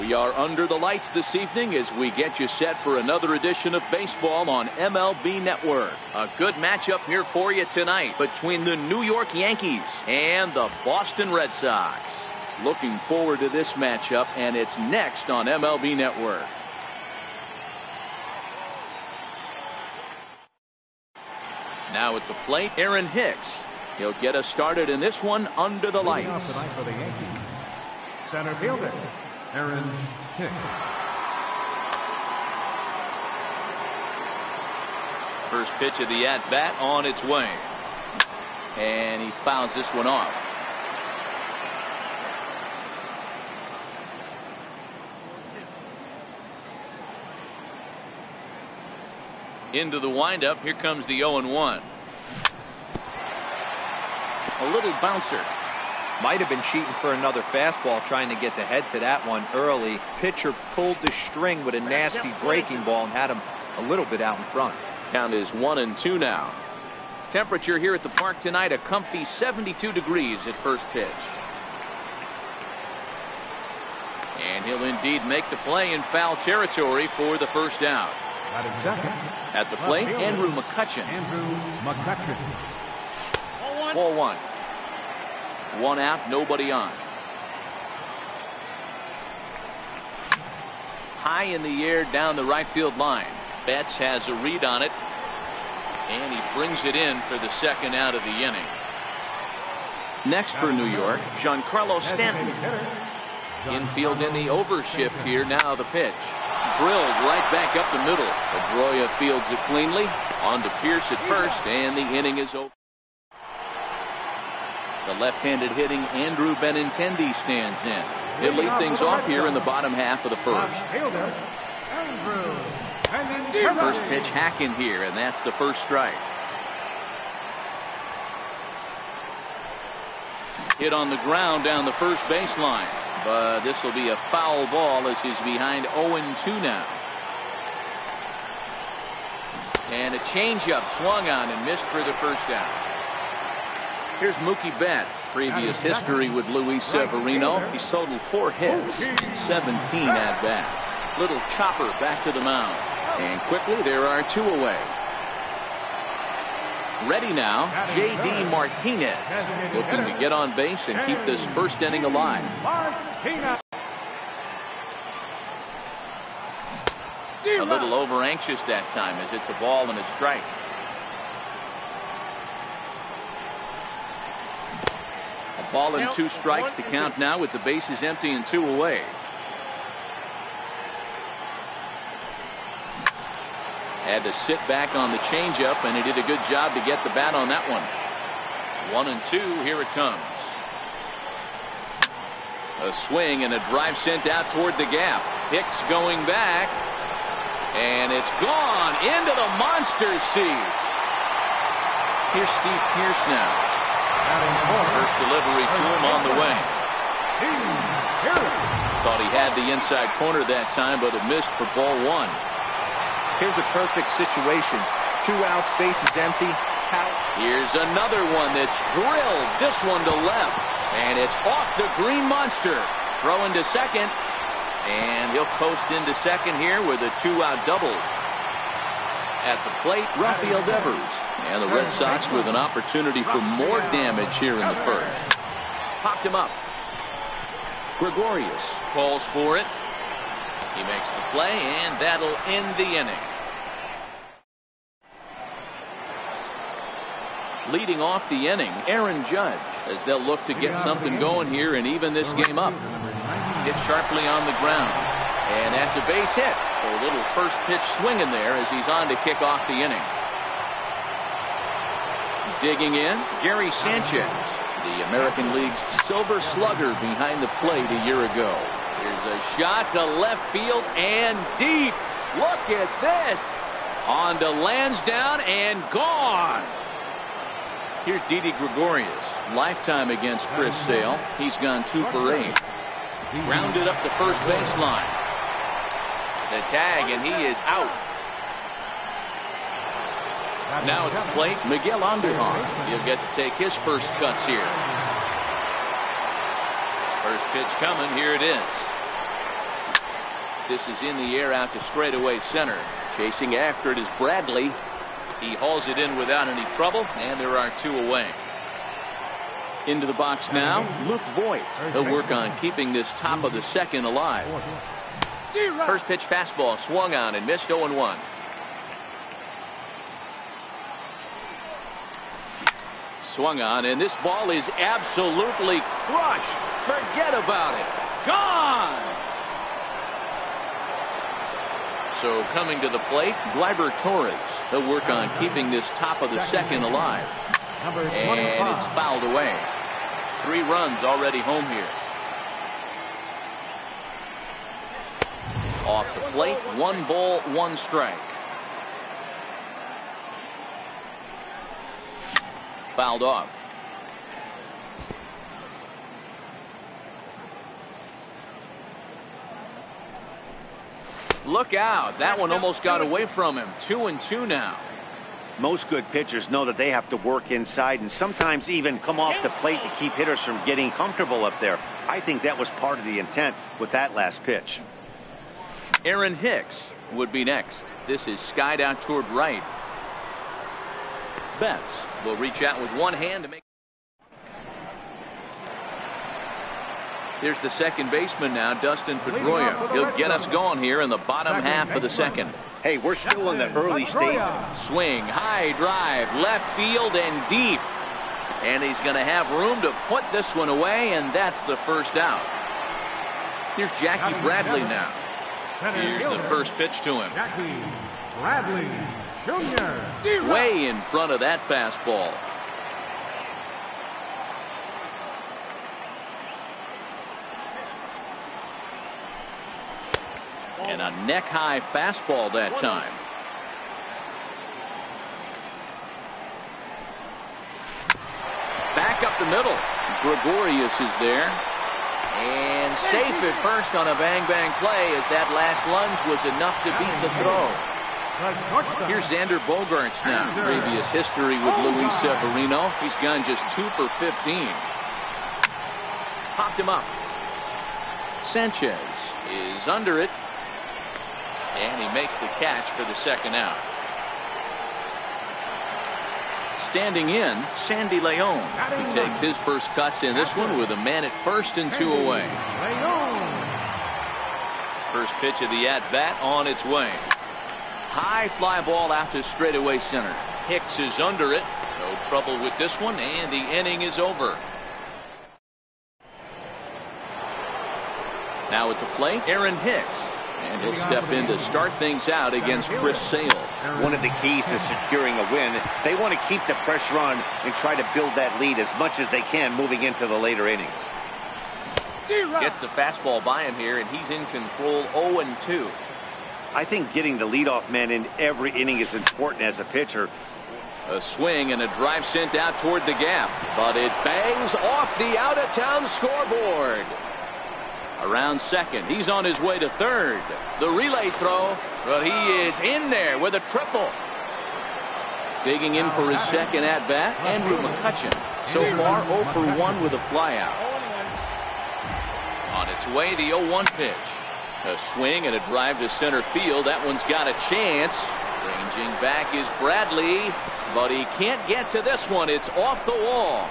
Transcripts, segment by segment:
We are under the lights this evening as we get you set for another edition of baseball on MLB Network. A good matchup here for you tonight between the New York Yankees and the Boston Red Sox. Looking forward to this matchup, and it's next on MLB Network. Now at the plate, Aaron Hicks. He'll get us started in this one under the lights. For the Yankees, center fielder, Aaron Hicks. First pitch of the at-bat on its way. And he fouls this one off. Into the windup. Here comes the 0-1. A little bouncer. Might have been cheating for another fastball, trying to get the head to that one early. Pitcher pulled the string with a nasty breaking ball and had him a little bit out in front. Count is 1-2 now. Temperature here at the park tonight, a comfy 72 degrees at first pitch. And he'll indeed make the play in foul territory for the first out. At the plate, Andrew McCutchen. Ball one. One out, nobody on. High in the air down the right field line. Betts has a read on it, and he brings it in for the second out of the inning. Next for New York, Giancarlo Stanton. Infield in the overshift here. Now the pitch. Drilled right back up the middle. Pedroia fields it cleanly. On to Pierce at first, and the inning is over. The left-handed hitting Andrew Benintendi stands in. He'll lead things off here in the bottom half of the first. First pitch hack in here, and that's the first strike. Hit on the ground down the first baseline. But this will be a foul ball as he's behind 0-2 now. And a changeup swung on and missed for the first out. Here's Mookie Betts. Previous history with Luis Severino. He's totaled 4 hits and 17 at-bats. Little chopper back to the mound. And quickly there are 2 away. Ready now, J.D. Martinez, looking to get on base and keep this first inning alive. A little over anxious that time as it's a ball and a strike. A ball and 2 strikes to count now with the bases empty and 2 away. Had to sit back on the changeup, and he did a good job to get the bat on that one. 1-2, here it comes. A swing and a drive sent out toward the gap. Hicks going back, and it's gone into the monster seats. Here's Steve Pierce now. First delivery to him on the way. Thought he had the inside corner that time, but it missed for ball 1. Here's a perfect situation. 2 outs, bases empty. Here's another one that's drilled. This one to left. And it's off the green monster. Throwing to second. And he'll coast into second here with a 2-out double. At the plate, Rafael Devers. And the Red Sox with an opportunity for more damage here in the first. Popped him up. Gregorius calls for it. He makes the play, and that'll end the inning. Leading off the inning, Aaron Judge, as they'll look to get something going here and even this game up. Hit sharply on the ground, and that's a base hit. So a little first pitch swing in there as he's on to kick off the inning. Digging in, Gary Sanchez, the American League's Silver Slugger behind the plate a year ago. Here's a shot to left field and deep. Look at this. On to Lansdowne and gone. Here's Didi Gregorius. Lifetime against Chris Sale. He's gone 2 for 8. Grounded up the first baseline. The tag, and he is out. Now at the plate, Miguel Andujar. He'll get to take his first cuts here. First pitch coming. Here it is. This is in the air out to straightaway center. Chasing after it is Bradley. He hauls it in without any trouble, and there are 2 away. Into the box now, Luke Voigt. He'll work on keeping this top of the second alive. First pitch fastball swung on and missed 0-1. Swung on, and this ball is absolutely crushed. Forget about it. Gone! So coming to the plate, Gleyber Torres. He'll work on keeping this top of the second alive. And it's fouled away. 3 runs already home here. Off the plate, 1 ball, 1 strike. Fouled off. Look out. That one almost got away from him. 2-2 now. Most good pitchers know that they have to work inside and sometimes even come off the plate to keep hitters from getting comfortable up there. I think that was part of the intent with that last pitch. Aaron Hicks would be next. This is skied out toward right. Betts will reach out with one hand to make. Here's the second baseman now, Dustin Pedroia. He'll get us going here in the bottom half of the second. Hey, we're still in the early stage. Swing, high drive, left field and deep. And he's going to have room to put this one away, and that's the first out. Here's Jackie Bradley now. Here's the first pitch to him. Jackie Bradley Jr. Way in front of that fastball. And a neck-high fastball that time. Back up the middle. Gregorius is there. And safe at first on a bang-bang play as that last lunge was enough to beat the throw. Here's Xander Bogaerts now. Previous history with Luis Severino. He's gone just 2 for 15. Popped him up. Sanchez is under it. And he makes the catch for the second out. Standing in, Sandy Leon. He takes his first cuts in this one with a man at first and 2 away. First pitch of the at-bat on its way. High fly ball out to straightaway center. Hicks is under it. No trouble with this one, and the inning is over. Now at the plate, Aaron Hicks. And he'll step in to start things out against Chris Sale. One of the keys to securing a win, they want to keep the pressure on and try to build that lead as much as they can moving into the later innings. Gets the fastball by him here, and he's in control 0-2. I think getting the leadoff man in every inning is important as a pitcher. A swing and a drive sent out toward the gap, but it bangs off the out-of-town scoreboard. Around second, he's on his way to third. The relay throw, but he is in there with a triple. Digging in for his second at-bat, Andrew McCutchen. So far 0 for 1 with a flyout. On its way, the 0-1 pitch. A swing and a drive to center field. That one's got a chance. Ranging back is Bradley, but he can't get to this one. It's off the wall.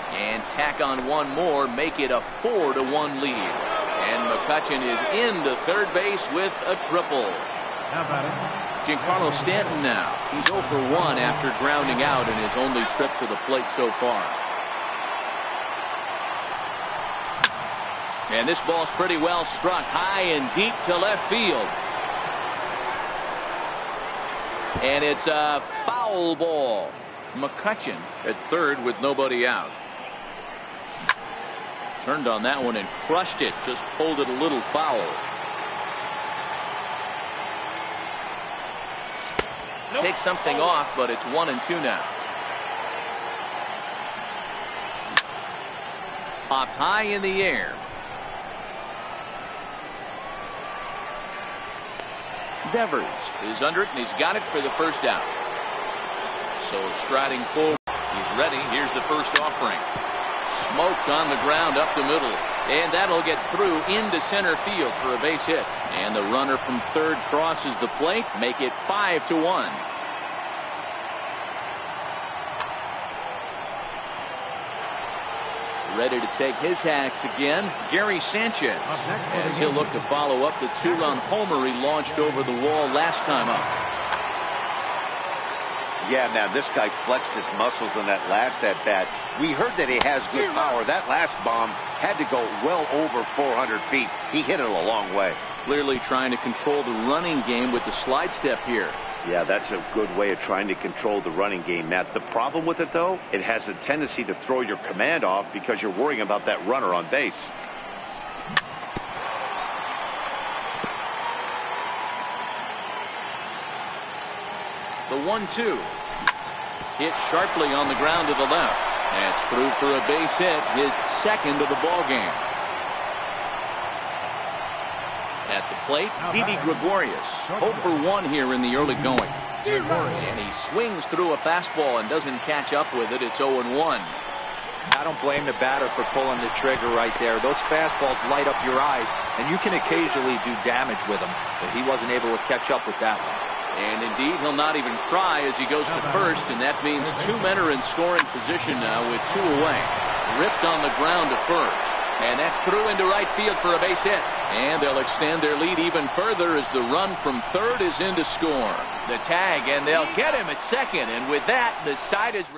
And tack on one more, make it a 4-1 lead. And McCutchen is into third base with a triple. Giancarlo Stanton now. He's 0 for 1 after grounding out in his only trip to the plate so far. And this ball's pretty well struck high and deep to left field. And it's a foul ball. McCutchen at third with nobody out. Turned on that one and crushed it. Just pulled it a little foul. Takes something off, but it's 1-2 now. Popped high in the air. Devers is under it, and he's got it for the first out. So striding forward, he's ready. Here's the first offering. Smoked on the ground up the middle. And that'll get through into center field for a base hit. And the runner from third crosses the plate, make it 5-1. Ready to take his hacks again, Gary Sanchez, as he'll look to follow up the 2-run homer he launched over the wall last time up. Yeah, man, this guy flexed his muscles in that last at-bat. We heard that he has good power. That last bomb had to go well over 400 feet. He hit it a long way. Clearly trying to control the running game with the slide step here. Yeah, that's a good way of trying to control the running game, Matt. The problem with it, though, it has a tendency to throw your command off because you're worrying about that runner on base. The 1-2. Hit sharply on the ground to the left. That's through for a base hit, his second of the ball game. At the plate, Didi Gregorius, 0 for 1 here in the early going. And he swings through a fastball and doesn't catch up with it. It's 0-1. I don't blame the batter for pulling the trigger right there. Those fastballs light up your eyes, and you can occasionally do damage with them. But he wasn't able to catch up with that one. And indeed, he'll not even try as he goes to first, and that means 2 men are in scoring position now with 2 away. Ripped on the ground to first. And that's through into right field for a base hit. And they'll extend their lead even further as the run from third is in to score. The tag, and they'll get him at second. And with that, the side is...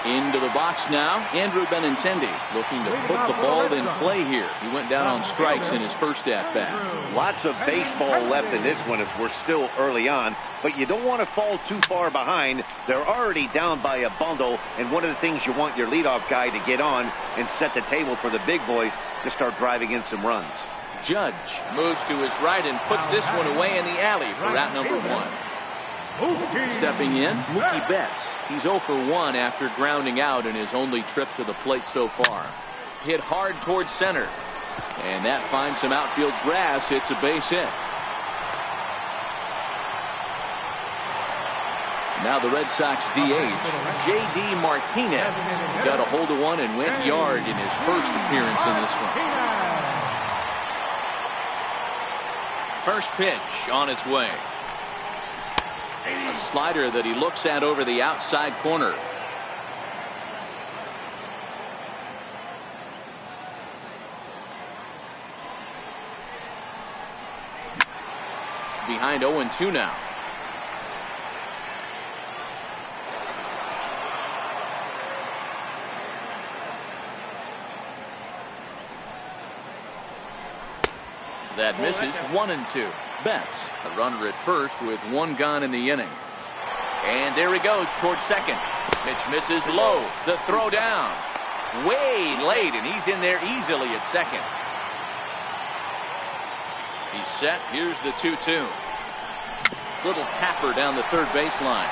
Into the box now, Andrew Benintendi looking to put the ball in play here. He went down on strikes in his first at-bat. Lots of baseball left in this one as we're still early on, but you don't want to fall too far behind. They're already down by a bundle, and one of the things you want your leadoff guy to get on and set the table for the big boys to start driving in some runs. Judge moves to his right and puts this one away in the alley for out number 1. Stepping in, Mookie Betts. He's 0 for 1 after grounding out in his only trip to the plate so far. Hit hard towards center. And that finds some outfield grass. It's a base hit. Now the Red Sox DH, J.D. Martinez, got a hold of one and went yard in his first appearance in this one. First pitch on its way. A slider that he looks at over the outside corner. Behind 0-2 now. That misses. 1-2. Betts, a runner at first with 1 gone in the inning. And there he goes towards second. Pitch misses low. The throw down. Way late, and he's in there easily at second. He's set. Here's the 2-2. Little tapper down the third baseline.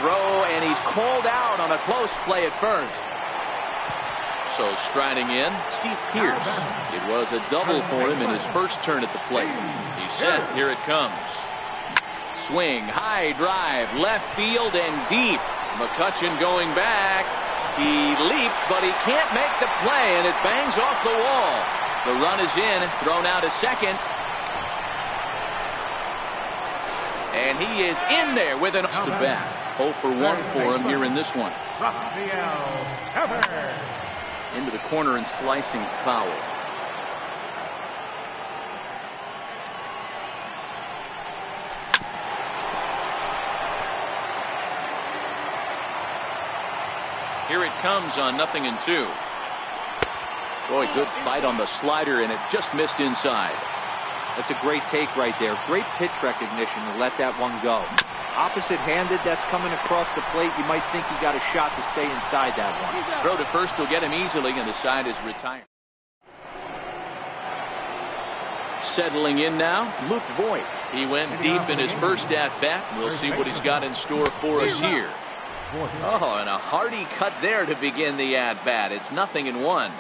Throw, and he's called out on a close play at first. So striding in, Steve Pearce. It was a double for him in his first turn at the plate. He's set. Here it comes. Swing, high drive, left field and deep. McCutchen going back. He leaps, but he can't make the play, and it bangs off the wall. The run is in, thrown out to second. And he is in there with an to bat. 0 for 1 for him here in this one. Into the corner and slicing foul. Here it comes on 0-2. Boy, good fight on the slider, and it just missed inside. That's a great take right there. Great pitch recognition to let that one go. Opposite-handed, that's coming across the plate. You might think he got a shot to stay inside that one. Throw to first will get him easily, and the side is retired. Settling in now, Luke Voigt. He went deep in his first at-bat. We'll see what he's got in store for us here. Oh, and a hearty cut there to begin the at-bat. It's 0-1.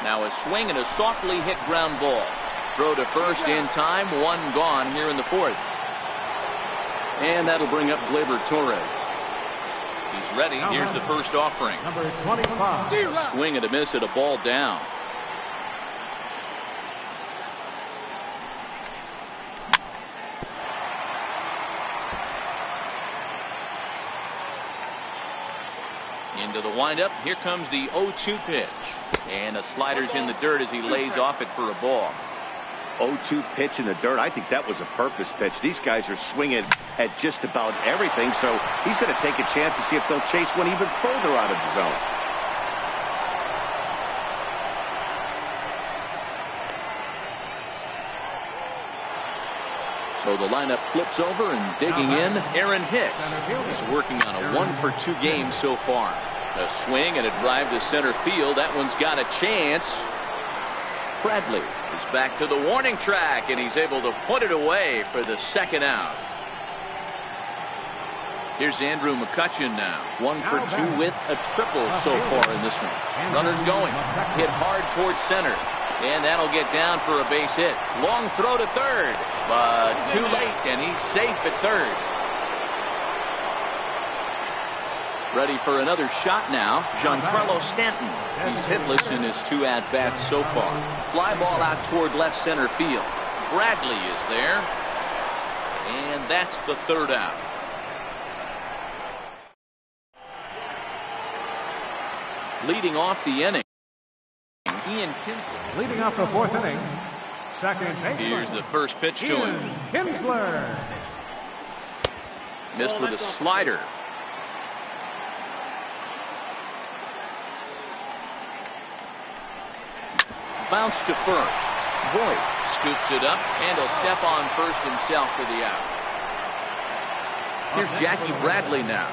Now a swing and a softly hit ground ball. Throw to first in time. 1 gone here in the 4th. And that'll bring up Gleyber Torres. He's ready. Here's the first offering. Number 25. Swing and a miss at a ball down. Into the windup. Here comes the 0-2 pitch. And a slider's in the dirt as he lays off it for a ball. 0-2 pitch in the dirt. I think that was a purpose pitch. These guys are swinging at just about everything, so he's going to take a chance to see if they'll chase one even further out of the zone. So the lineup flips over and digging in. Aaron Hicks. He's working on a 1-for-2 game so far. A swing and a drive to center field. That one's got a chance. Bradley is back to the warning track, and he's able to put it away for the second out. Here's Andrew McCutchen now. 1 for 2 with a triple so far in this one. Runners going. Hit hard towards center. And that'll get down for a base hit. Long throw to third, but too late, and he's safe at third. Ready for another shot now. Giancarlo Stanton. He's hitless in his 2 at-bats so far. Fly ball out toward left center field. Bradley is there. And that's the third out. Leading off the inning, Ian Kinsler. Leading off the 4th inning. Second baseman. Here's the first pitch to him. Kinsler. Missed with a slider. Bounce to first. Voigt scoops it up, and he'll step on first himself for the out. Here's Jackie Bradley now.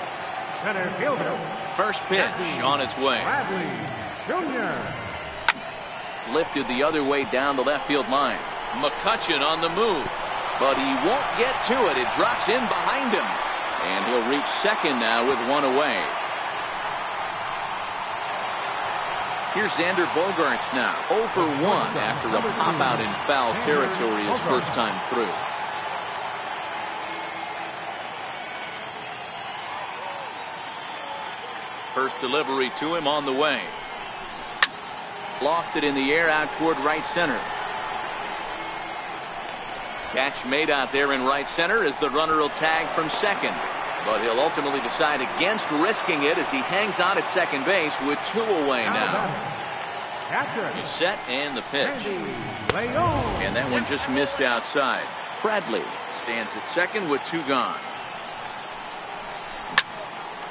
Center fielder. First pitch on its way. Bradley Jr. Lifted the other way down the left field line. McCutchen on the move, but he won't get to it. It drops in behind him, and he'll reach second now with 1 away. Here's Xander Bogaerts now. 0 for 1 after a pop out in foul territory his first time through. First delivery to him on the way. Lofted in the air out toward right center. Catch made out there in right center as the runner will tag from second. But he'll ultimately decide against risking it as he hangs on at second base with 2 away now. He's set and the pitch. And that one just missed outside. Bradley stands at second with 2 gone.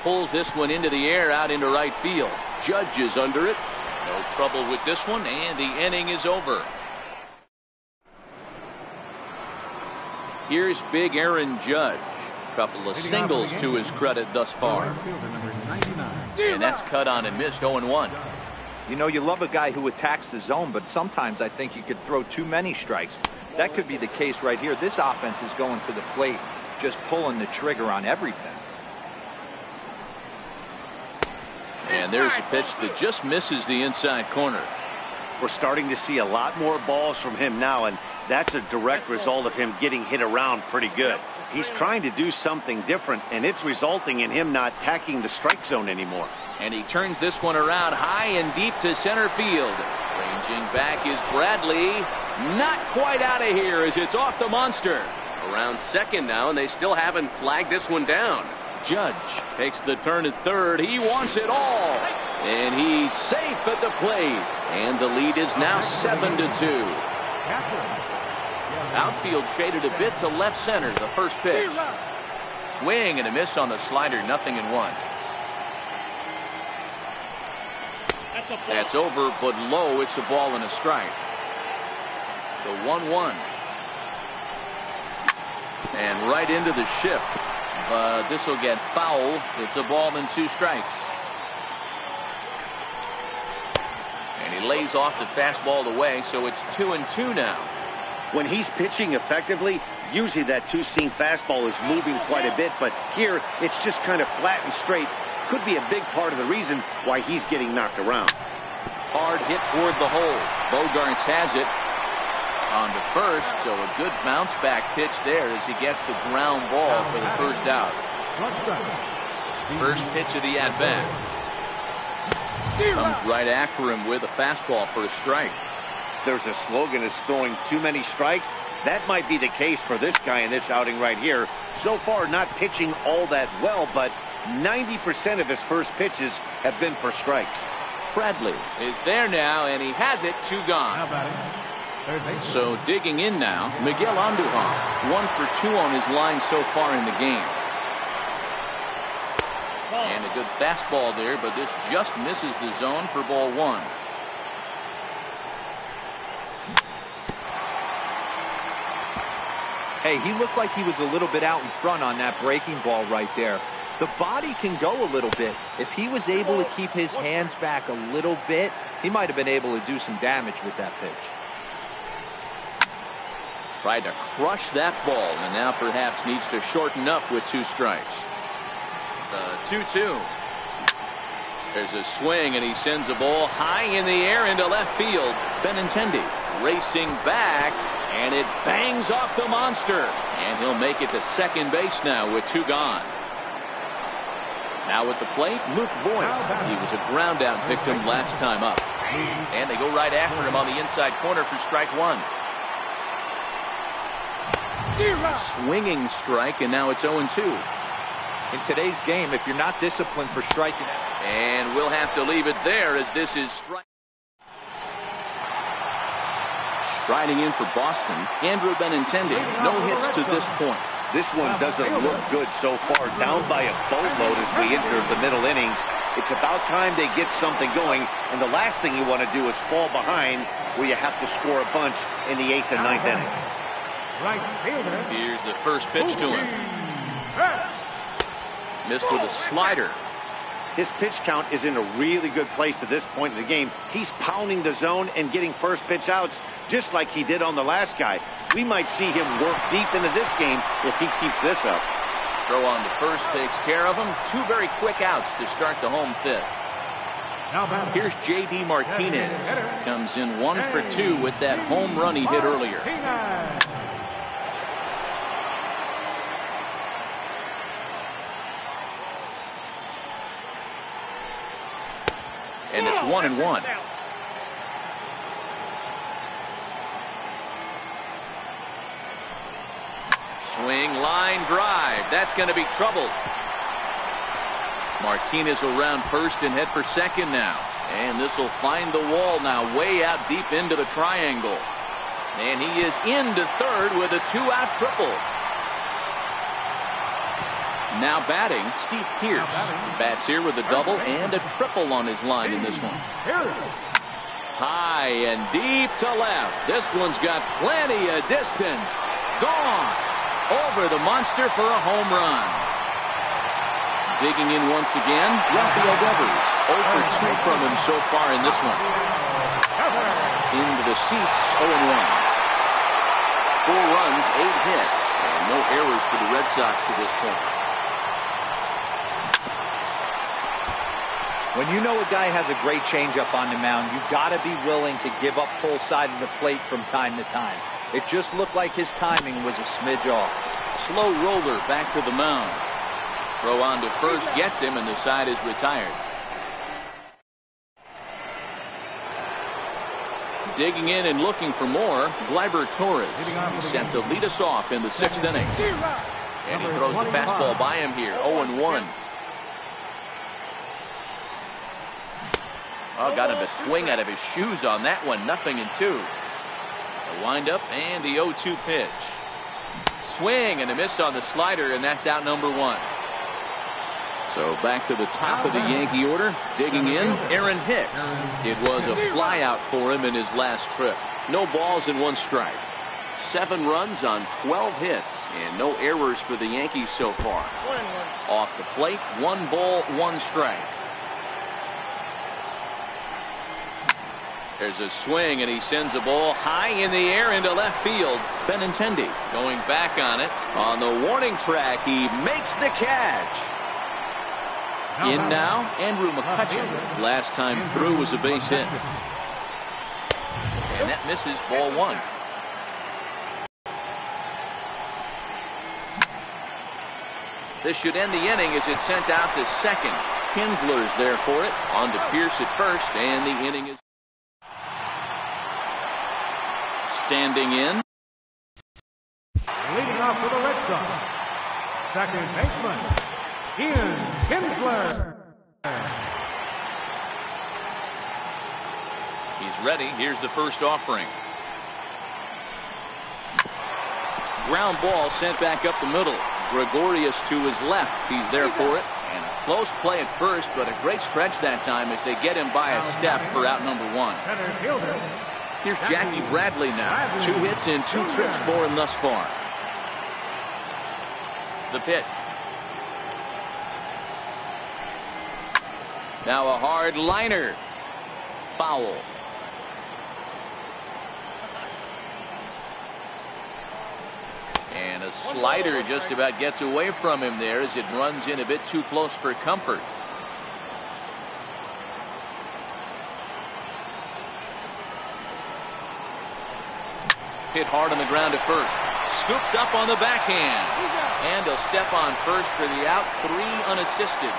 Pulls this one into the air out into right field. Judge is under it. No trouble with this one, and the inning is over. Here's big Aaron Judge. Couple of singles to his credit thus far. And that's cut on and missed. 0-1. You know, you love a guy who attacks the zone, but sometimes I think you could throw too many strikes. That could be the case right here. This offense is going to the plate, just pulling the trigger on everything. And there's a pitch that just misses the inside corner. We're starting to see a lot more balls from him now, and that's a direct result of him getting hit around pretty good. He's trying to do something different, and it's resulting in him not attacking the strike zone anymore. And he turns this one around high and deep to center field. Ranging back is Bradley. Not quite out of here as it's off the monster. Around second now, and they still haven't flagged this one down. Judge takes the turn at third. He wants it all. And he's safe at the plate. And the lead is now 7-2. Outfield shaded a bit to left center. The first pitch. Swing and a miss on the slider. 0-1. That's over, but low. It's a ball and a strike. The 1-1. And right into the shift. But this will get foul. It's a ball and 2 strikes. And he lays off the fastball away, so it's 2-2 now. When he's pitching effectively, usually that two-seam fastball is moving quite a bit, but here it's just kind of flat and straight. Could be a big part of the reason why he's getting knocked around. Hard hit toward the hole. Bogaerts has it on to first, so a good bounce back pitch there as he gets the ground ball for the first out. First pitch of the at-bat. Comes right after him with a fastball for a strike. There's a slogan as throwing too many strikes. That might be the case for this guy in this outing right here. So far, not pitching all that well, but 90% of his first pitches have been for strikes. Bradley is there now, and he has it. 2 gone. So digging in now, Miguel Andujar. 1 for 2 on his line so far in the game. And a good fastball there, but this just misses the zone for ball 1. Hey, he looked like he was a little bit out in front on that breaking ball right there. The body can go a little bit. If he was able to keep his hands back a little bit, he might have been able to do some damage with that pitch. Tried to crush that ball, and now perhaps needs to shorten up with 2 strikes. 2-2. There's a swing, and he sends a ball high in the air into left field. Benintendi racing back, and it bangs off the monster. And he'll make it to second base now with 2 gone. Now at the plate, Luke Boyd. He was a ground out victim last time up. And they go right after him on the inside corner for strike 1. Swinging strike, and now it's 0-2. In today's game, if you're not disciplined for striking. And we'll have to leave it there as this is strike. Striding in for Boston, Andrew Benintendi. No hits to this point. This one doesn't look good so far. Down by a boatload as we enter the middle innings. It's about time they get something going. And the last thing you want to do is fall behind where you have to score a bunch in the 8th and 9th inning. Here's the first pitch to him. Missed with a slider. His pitch count is in a really good place at this point in the game. He's pounding the zone and getting first pitch outs just like he did on the last guy. We might see him work deep into this game if he keeps this up. Throw on the first takes care of him. 2 very quick outs to start the home 5th. Here's J.D. Martinez. Comes in 1 for 2 with that home run he hit earlier. And it's 1-1. Swing, line drive. That's going to be trouble. Martinez around first and head for second now. And this will find the wall now, way out deep into the triangle. And he is into third with a 2-out triple. Now batting, Steve Pearce. Bats here with a double and a triple on his line in this one. High and deep to left. This one's got plenty of distance. Gone. Over the monster for a home run. Digging in once again, Rafael Devers. 0 for 2 from him so far in this one. Into the seats, 0-1. 4 runs, 8 hits, and no errors for the Red Sox to this point. When you know a guy has a great changeup on the mound, you got to be willing to give up full side of the plate from time to time. It just looked like his timing was a smidge off. Slow roller back to the mound. Throw on to first gets him, and the side is retired. Digging in and looking for more, Gleyber Torres. He's set to lead us off in the 6th inning. And he throws the fastball by him here, 0-1. Oh, got him to swing out of his shoes on that one. 0-2. A windup and the 0-2 pitch. Swing and a miss on the slider, and that's out number 1. So back to the top of the Yankee order. Digging in, Aaron Hicks. It was a fly out for him in his last trip. No balls and 1 strike. 7 runs on 12 hits, and no errors for the Yankees so far. Off the plate, 1 ball, 1 strike. There's a swing, and he sends a ball high in the air into left field. Benintendi going back on it. On the warning track, he makes the catch. In now, Andrew McCutchen. Last time through was a base hit. And that misses, ball 1. This should end the inning as it's sent out to second. Kinsler's there for it. On to Pierce at first, and the inning is standing in. Leading off for the Red Sox, second baseman, Ian Kinsler. He's ready. Here's the first offering. Ground ball sent back up the middle. Gregorius to his left. He's there for it. And a close play at first, but a great stretch that time as they get him by a step for out number one. Here's Jackie Bradley now. 2 hits and 2 trips for him thus far. The pitch. Now a hard liner. Foul. And a slider just about gets away from him there as it runs in a bit too close for comfort. Hit hard on the ground at first. Scooped up on the backhand. And he'll step on first for the out. 3 unassisted.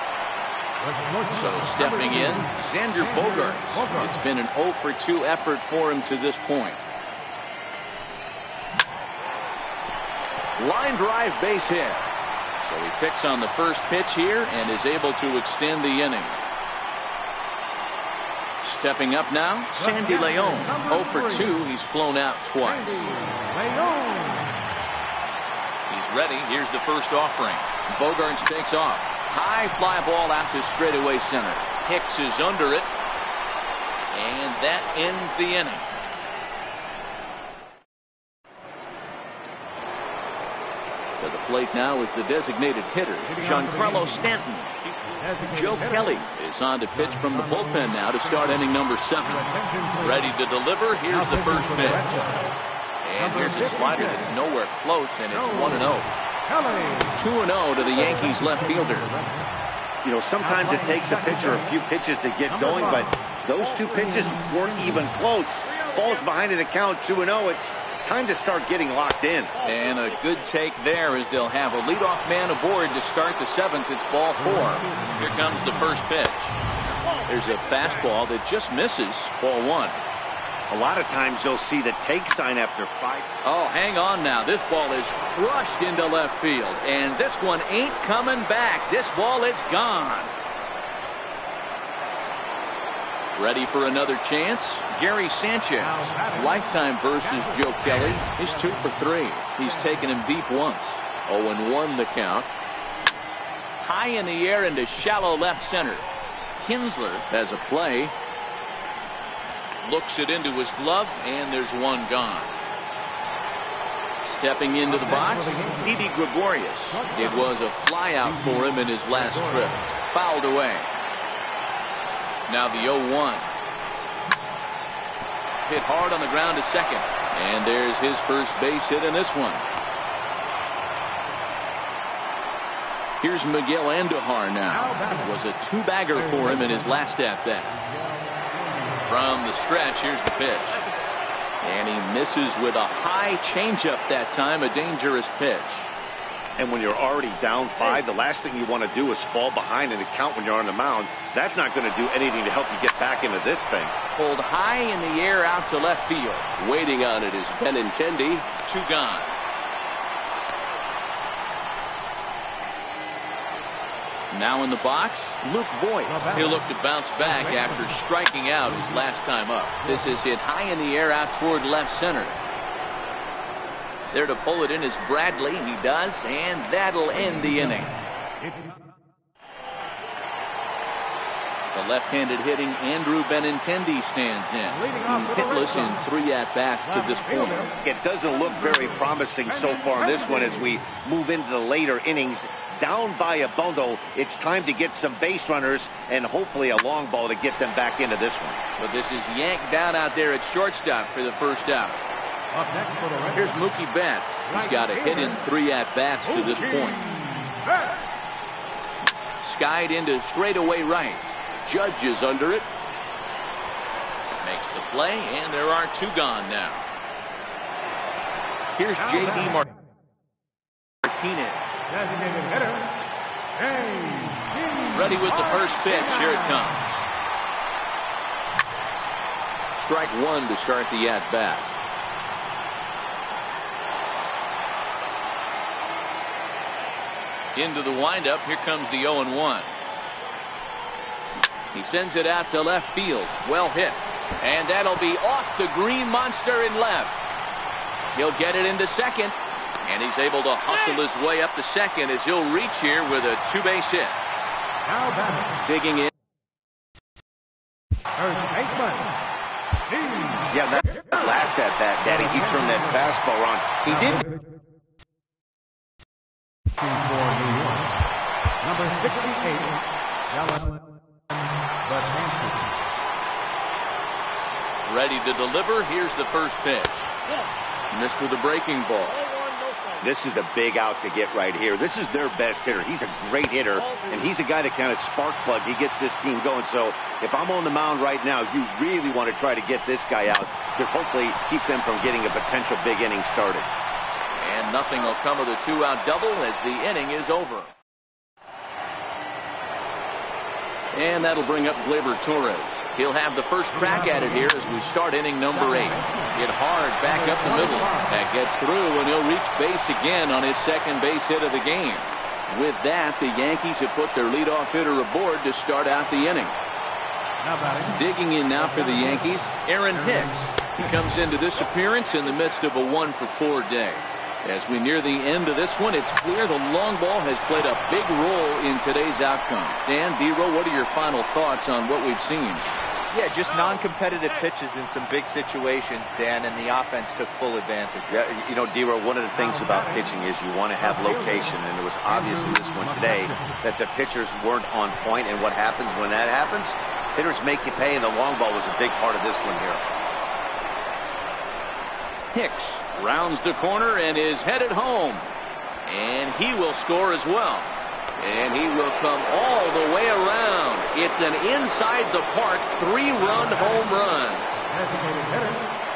So stepping in, Xander Bogaerts. It's been an 0 for 2 effort for him to this point. Line drive base hit. So he picks on the first pitch here and is able to extend the inning. Stepping up now, Sandy Leon. 0 for 2. He's flown out twice. He's ready. Here's the first offering. Bogaerts takes off. High fly ball out to straightaway center. Hicks is under it. And that ends the inning. To the plate now is the designated hitter, Giancarlo Stanton. Joe Kelly is on to pitch from the bullpen now to start inning number 7. Ready to deliver. Here's the first pitch. And here's a slider that's nowhere close, and it's 1-0. 2-0 to the Yankees left fielder. You know, sometimes it takes a pitcher a few pitches to get going, but those 2 pitches weren't even close. Ball's behind in the count, 2-0. It's time to start getting locked in. And a good take there as they'll have a leadoff man aboard to start the 7th. It's ball 4. Here comes the first pitch. There's a fastball that just misses. Ball 1. A lot of times you'll see the take sign after 5. Oh, hang on now. This ball is crushed into left field. And this one ain't coming back. This ball is gone. Ready for another chance? Gary Sanchez. Lifetime versus Joe Kelly. He's 2 for 3. He's taken him deep once. 0-1 the count. High in the air into shallow left center. Kinsler has a play. Looks it into his glove, and there's one gone. Stepping into the box, Didi Gregorius. It was a flyout for him in his last trip. Fouled away. Now the 0-1. Hit hard on the ground to second. And there's his first base hit in this one. Here's Miguel Andujar now. It was a 2-bagger for him in his last at-bat. From the stretch, here's the pitch. And he misses with a high changeup that time, a dangerous pitch. And when you're already down 5, the last thing you want to do is fall behind in the count when you're on the mound. That's not going to do anything to help you get back into this thing. Pulled high in the air out to left field. Waiting on it is Benintendi. 2 gone. Now in the box, Luke Voigt. He'll look to bounce back after striking out his last time up. This is hit high in the air out toward left center. There to pull it in is Bradley. He does, and that'll end the inning. The left-handed hitting Andrew Benintendi stands in. He's hitless in 3 at-bats to this point. It doesn't look very promising so far in this one as we move into the later innings. Down by a bundle, it's time to get some base runners and hopefully a long ball to get them back into this one. But this is yanked down out there at shortstop for the first out. Here's Mookie Betts. He's got a hit in 3 at-bats to this point. Skied into straightaway right. Judge is under it. Makes the play, and there are 2 gone now. Here's J.D. Martinez. Designated hitter, Ready with the first pitch. Here it comes. Strike one to start the at-bat. Into the windup. Here comes the 0-1. He sends it out to left field. Well hit. And that'll be off the green monster in left. He'll get it into second. And he's able to hustle his way up to second as he'll reach here with a two-base hit. Digging in. Yeah, that last at bat, Daddy, he turned that fastball on. He didn't. Number 68, Dallas. Ready to deliver. Here's the first pitch. Missed with a breaking ball. This is the big out to get right here. This is their best hitter. He's a great hitter, and he's a guy that kind of spark plug. He gets this team going. So if I'm on the mound right now, you really want to try to get this guy out to hopefully keep them from getting a potential big inning started. And nothing will come of the two-out double as the inning is over. And that'll bring up Gleyber Torres. He'll have the first crack at it here as we start inning number 8. Hit hard back up the middle. That gets through, and he'll reach base again on his second base hit of the game. With that, the Yankees have put their leadoff hitter aboard to start out the inning. Digging in now for the Yankees, Aaron Hicks. He comes into this appearance in the midst of a 1-for-4 day. As we near the end of this one, it's clear the long ball has played a big role in today's outcome. Dan, D-Row, what are your final thoughts on what we've seen? Yeah, just non-competitive pitches in some big situations, Dan, and the offense took full advantage. Yeah, you know, D-Row, one of the things about pitching is you want to have location, and it was obvious in this one today that the pitchers weren't on point, and what happens when that happens? Hitters make you pay, and the long ball was a big part of this one here. Hicks rounds the corner and is headed home. And he will score as well. And he will come all the way around. It's an inside-the-park 3-run home run.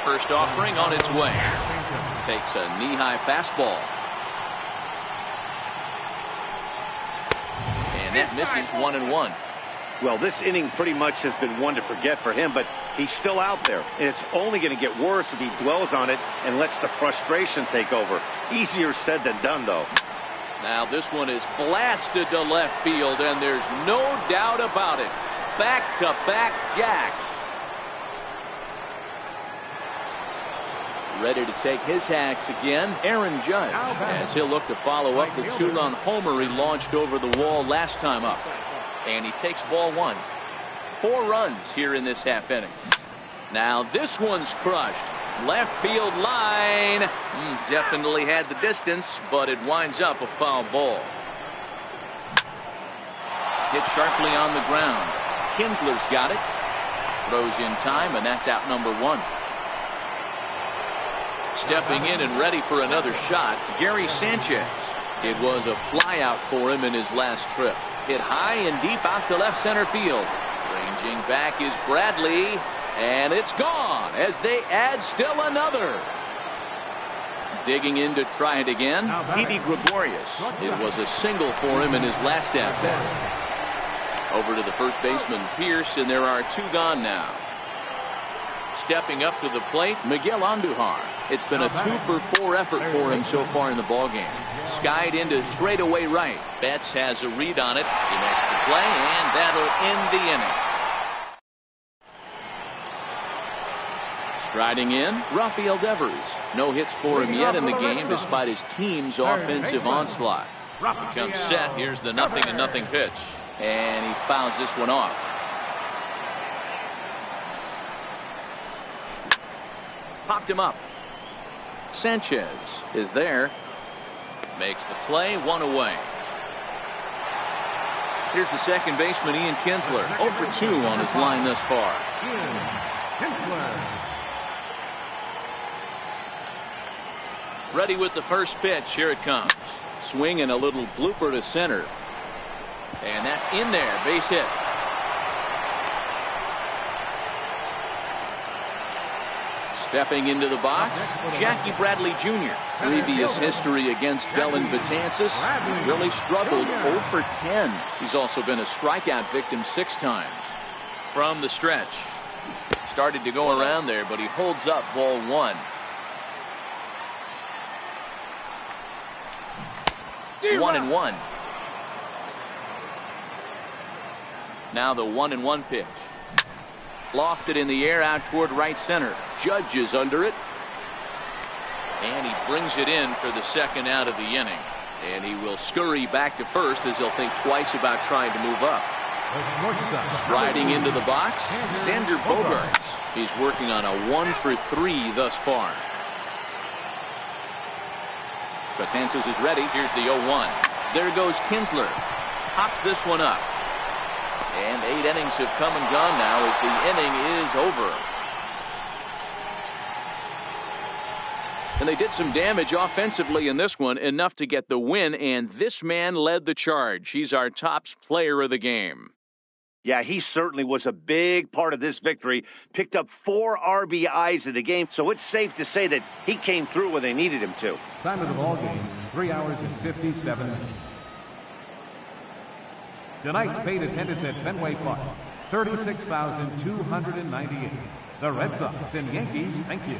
First offering on its way. Takes a knee-high fastball. And that misses 1-1. Well, this inning pretty much has been one to forget for him, but he's still out there, and it's only going to get worse if he dwells on it and lets the frustration take over. Easier said than done, though. Now this one is blasted to left field, and there's no doubt about it. Back-to-back jacks. Ready to take his hacks again, Aaron Judge, as he'll look to follow up the 2-run homer he launched over the wall last time up. And he takes ball 1. 4 runs here in this half inning. Now this one's crushed. Left field line. Definitely had the distance, but it winds up a foul ball. Hit sharply on the ground. Kinsler's got it. Throws in time, and that's out number 1. Stepping in and ready for another shot, Gary Sanchez. It was a flyout for him in his last trip. Hit high and deep out to left center field. Ranging back is Bradley, and it's gone as they add still another. Digging in to try it again, Didi Gregorius. It was a single for him in his last at-bat. Over to the first baseman, Pierce, and there are 2 gone now. Stepping up to the plate, Miguel Andujar. It's been a 2-for-4 effort for him so far in the ballgame. Skied into straightaway right. Betts has a read on it. He makes the play, and that'll end the inning. Striding in, Rafael Devers. No hits for him yet in the game despite his team's offensive onslaught. He comes set. Here's the 0-0 pitch. And he fouls this one off. Popped him up. Sanchez is there. Makes the play, 1 away. Here's the second baseman, Ian Kinsler. 0 for 2 on his line thus far. Ready with the first pitch. Here it comes. Swing and a little blooper to center. And that's in there. Base hit. Stepping into the box, Jackie Bradley Jr. Previous history against Dylan Betances. He's really struggled 0 for 10. He's also been a strikeout victim 6 times. From the stretch. Started to go around there, but he holds up ball 1. 1-1. Now the 1-1 pitch. Lofted in the air out toward right center. Judge is under it. And he brings it in for the second out of the inning. And he will scurry back to first as he'll think twice about trying to move up. Striding into the box, Xander Bogaerts. He's working on a 1 for 3 thus far. Betances is ready. Here's the 0-1. There goes Kinsler. Pops this one up. And 8 innings have come and gone now as the inning is over. And they did some damage offensively in this one, enough to get the win, and this man led the charge. He's our top player of the game. Yeah, he certainly was a big part of this victory. Picked up 4 RBIs in the game, so it's safe to say that he came through when they needed him to. Time of the ball game, 3 hours and 57 minutes. Tonight's paid attendance at Fenway Park, 36,298. The Red Sox and Yankees, thank you.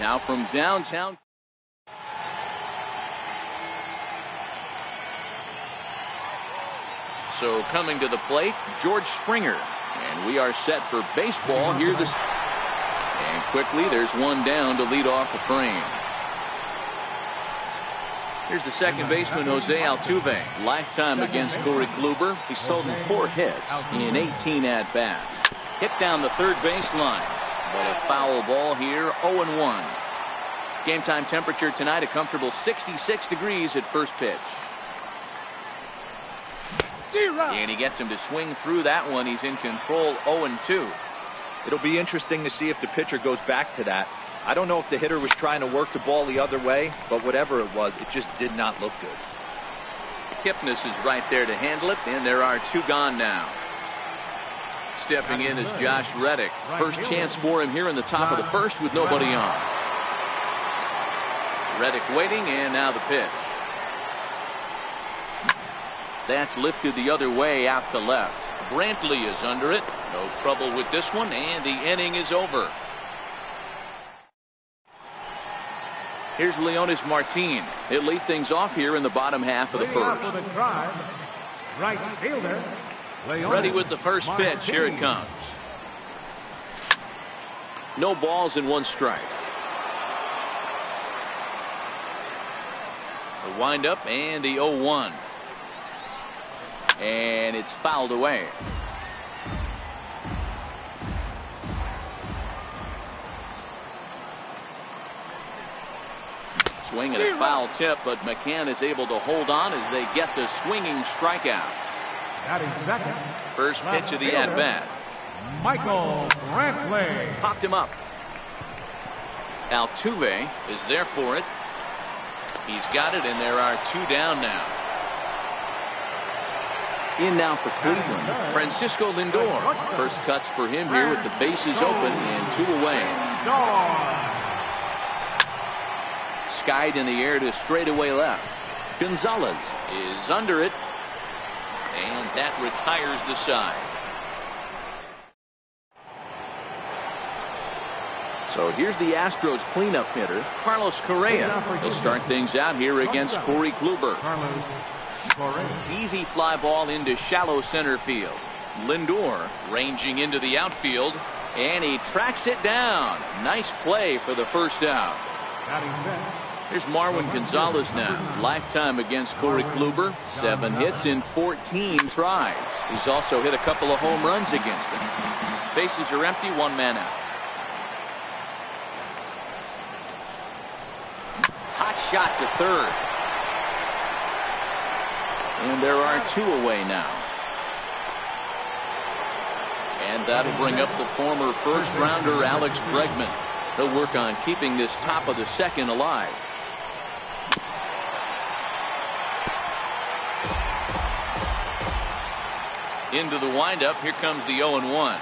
Now from downtown. So coming to the plate, George Springer. And we are set for baseball here this. And quickly, there's one down to lead off the frame. Here's the second baseman, Jose Altuve. Lifetime against Corey Kluber. He's totaled 4 hits in 18 at-bats. Hit down the third baseline. But a foul ball here, 0-1. Game time temperature tonight, a comfortable 66 degrees at first pitch. And he gets him to swing through that one. He's in control, 0-2. It'll be interesting to see if the pitcher goes back to that. I don't know if the hitter was trying to work the ball the other way, but whatever it was, it just did not look good. Kipnis is right there to handle it, and there are 2 gone now. Stepping in is Josh Reddick. First chance for him here in the top of the first with nobody on. Reddick waiting, and now the pitch. That's lifted the other way out to left. Brantley is under it. No trouble with this one, and the inning is over. Here's Leonis Martin. He'll lead things off here in the bottom half of the first. Right fielder, Ready with the first pitch. Here it comes. No balls and 1 strike. The windup and the 0-1. And it's fouled away. Swing and a foul tip, but McCann is able to hold on as they get the swinging strikeout. First pitch of the at-bat. Michael Brantley. Popped him up. Altuve is there for it. He's got it, and there are 2 down now. In now for Cleveland, Francisco Lindor. First cuts for him here with the bases open and 2 away. Skied in the air to straightaway left. Gonzalez is under it, and that retires the side. So here's the Astros cleanup hitter, Carlos Correa. He'll start things out here against Corey Kluber. Easy fly ball into shallow center field. Lindor ranging into the outfield, and he tracks it down. Nice play for the first out. Here's Marwin Gonzalez now. Lifetime against Corey Kluber. 7 hits in 14 tries. He's also hit a couple of home runs against him. Bases are empty, 1 man out. Hot shot to third. And there are 2 away now. And that'll bring up the former first rounder Alex Bregman. He'll work on keeping this top of the second alive. Into the windup. Here comes the 0-1.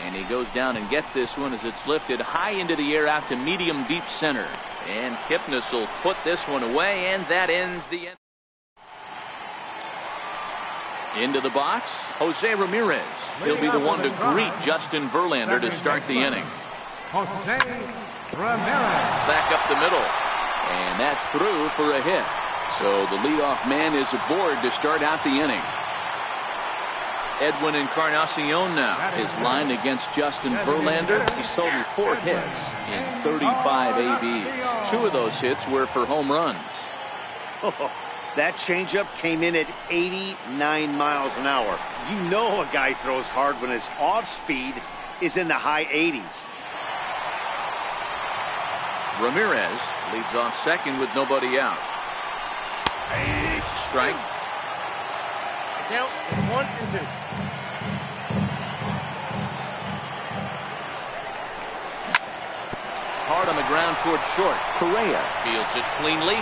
And he goes down and gets this one as it's lifted high into the air out to medium deep center. And Kipnis will put this one away, and that ends the end. Into the box, Jose Ramirez. He'll be the one to greet Justin Verlander to start the inning. Jose Ramirez. Back up the middle. And that's through for a hit. So the leadoff man is aboard to start out the inning. Edwin Encarnacion now. His line against Justin Verlander. He's totaled 4 hits in 35 ABs. 2 of those hits were for home runs. Oh, that changeup came in at 89 miles an hour. You know a guy throws hard when his off speed is in the high 80s. Ramirez leads off second with nobody out. Strike. Count 1 and 2. Hard on the ground toward short. Correa fields it cleanly.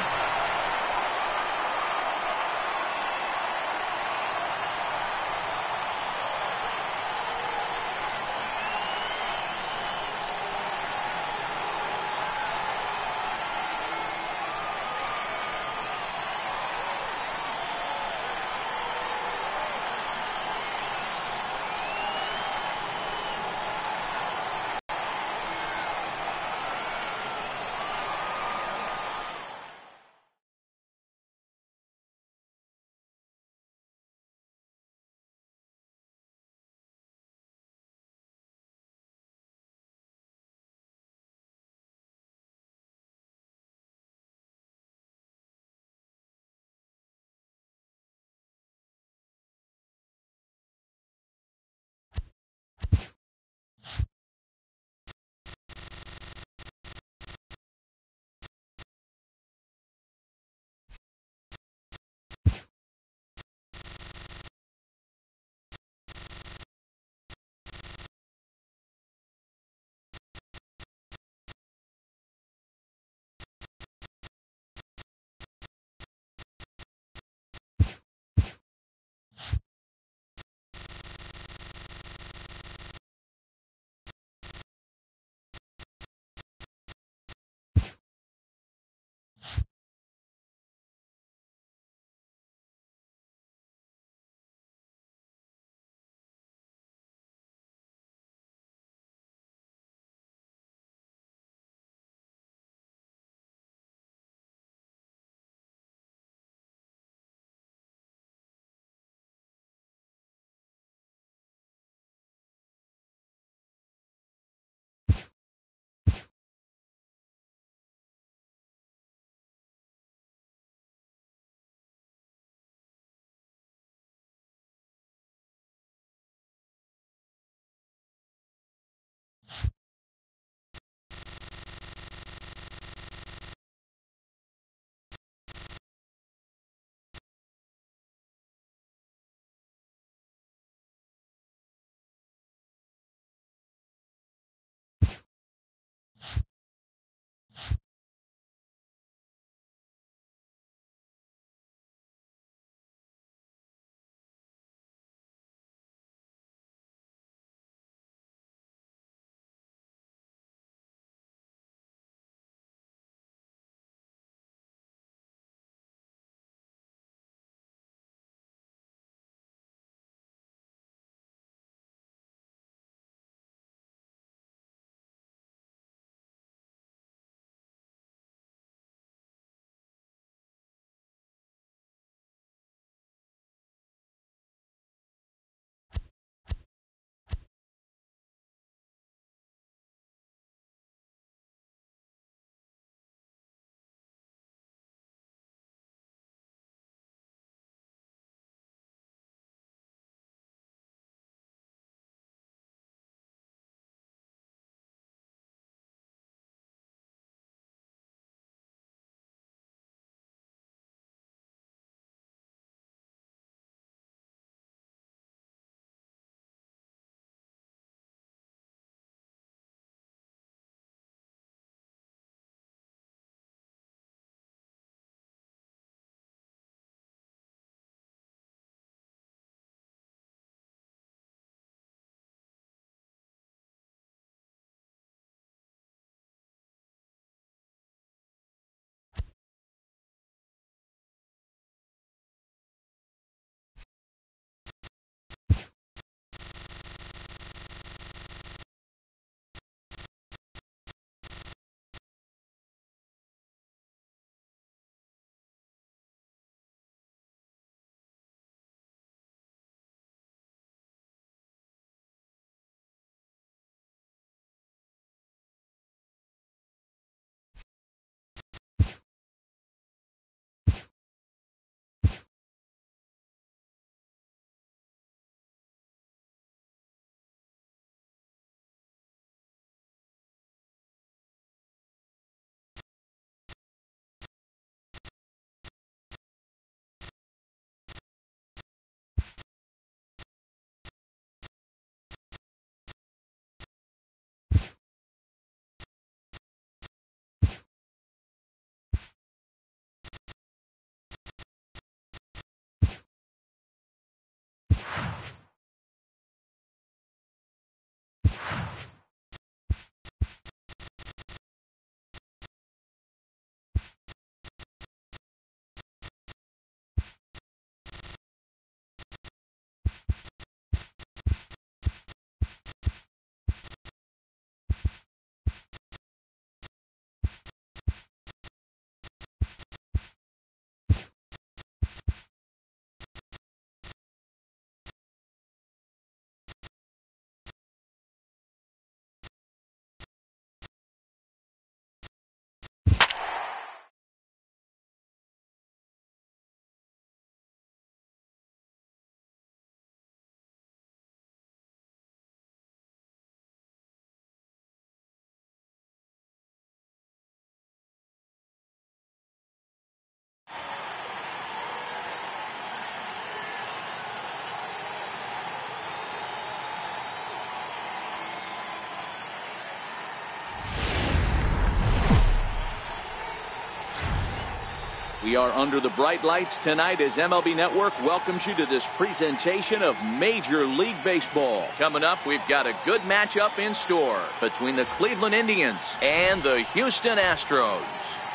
We are under the bright lights tonight as MLB Network welcomes you to this presentation of Major League Baseball. Coming up, we've got a good matchup in store between the Cleveland Indians and the Houston Astros.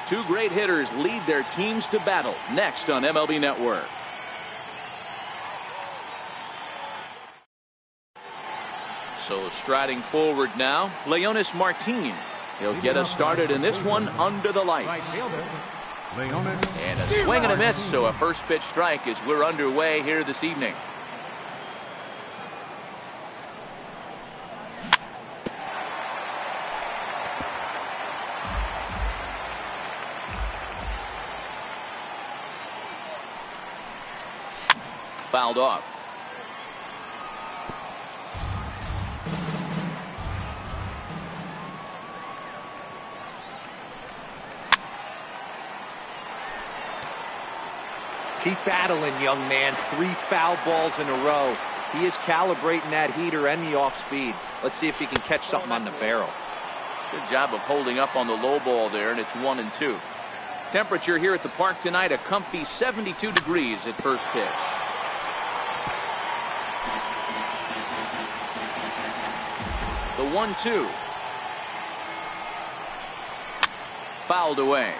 Two great hitters lead their teams to battle next on MLB Network. So striding forward now, Leonis Martin. He'll get us started in this one under the lights. And a swing and a miss, so a first pitch strike as we're underway here this evening. Fouled off. Keep battling, young man. 3 foul balls in a row. He is calibrating that heater and the off speed. Let's see if he can catch something on the barrel. Good job of holding up on the low ball there, and it's 1-2. Temperature here at the park tonight, a comfy 72 degrees at first pitch. The 1-2. Fouled away.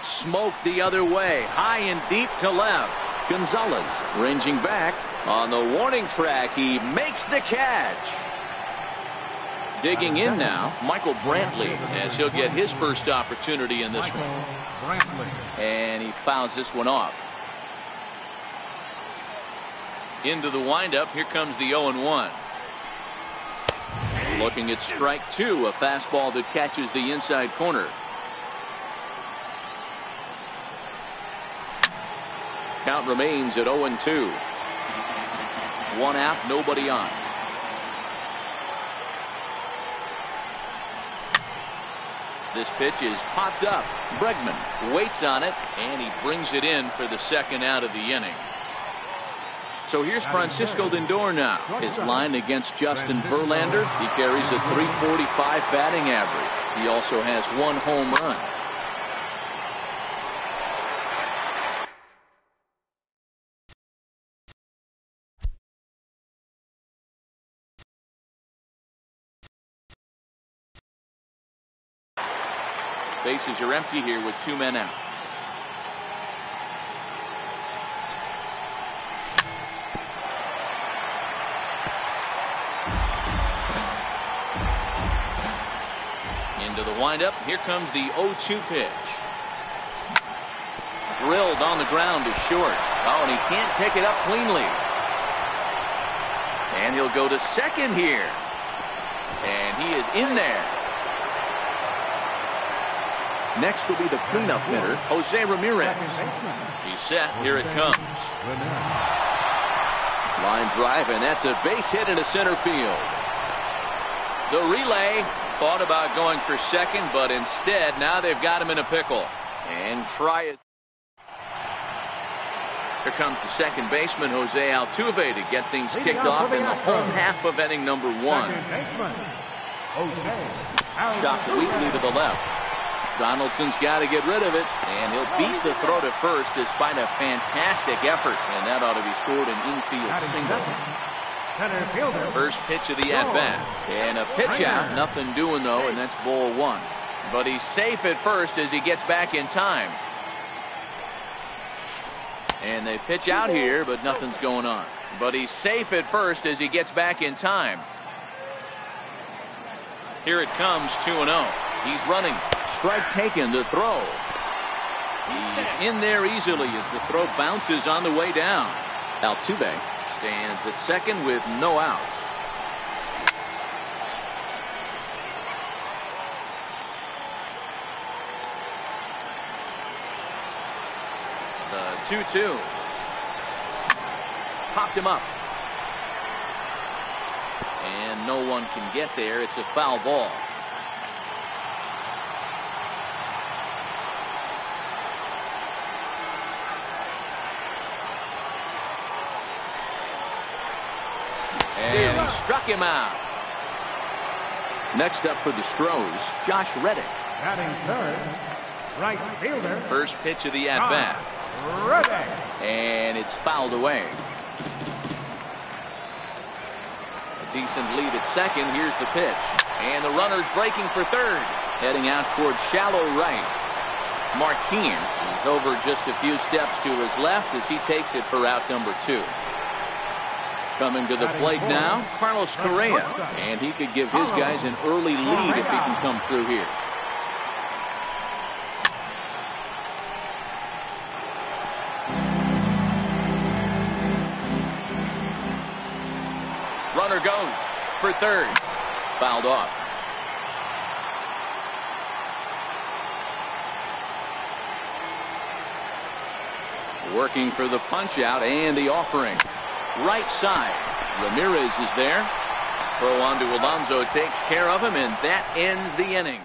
Smoked the other way, high and deep to left. Gonzalez ranging back on the warning track. He makes the catch. Digging in now, Michael Brantley, as he'll get his first opportunity in this one. And he fouls this one off. Into the windup, here comes the 0-1. Looking at strike 2, a fastball that catches the inside corner. Count remains at 0-2. 1 out, nobody on. This pitch is popped up. Bregman waits on it, and he brings it in for the second out of the inning. So here's Francisco Lindor now. His line against Justin Verlander. He carries a .345 batting average. He also has 1 home run. Bases are empty here with 2 men out. Into the windup. Here comes the 0-2 pitch. Drilled on the ground to short. Oh, and he can't pick it up cleanly. And he'll go to second here. And he is in there. Next will be the cleanup hitter, Jose Ramirez. He's set. Here it comes. Line drive, and that's a base hit into center field. The relay thought about going for second, but instead, now they've got him in a pickle. And try it. Here comes the second baseman, Jose Altuve, to get things kicked off in the home half of inning number 1. Shot weakly to the left. Donaldson's got to get rid of it, and he'll beat the throw to first despite a fantastic effort, and that ought to be scored an infield single. First pitch of the at-bat, and a pitch out, nothing doing though, and that's ball 1. But he's safe at first as he gets back in time. And they pitch out here, but nothing's going on. But he's safe at first as he gets back in time. Here it comes, 2-0. He's running. Strike taken, the throw. He's in there easily as the throw bounces on the way down. Altuve stands at second with no outs. The 2-2. Popped him up. And no one can get there. It's a foul ball. And he struck him out. Next up for the Stros, Josh Reddick. Batting third, right fielder. First pitch of the at-bat. Reddick. And it's fouled away. A decent lead at second. Here's the pitch. And the runner's breaking for third. Heading out towards shallow right. Martin is over just a few steps to his left as he takes it for out number 2. Coming to the plate now, Carlos Correa. And he could give his guys an early lead if he can come through here. Runner goes for third. Fouled off. Working for the punch out and the offering. Right side. Ramirez is there. Throw on to Alonso takes care of him, and that ends the inning.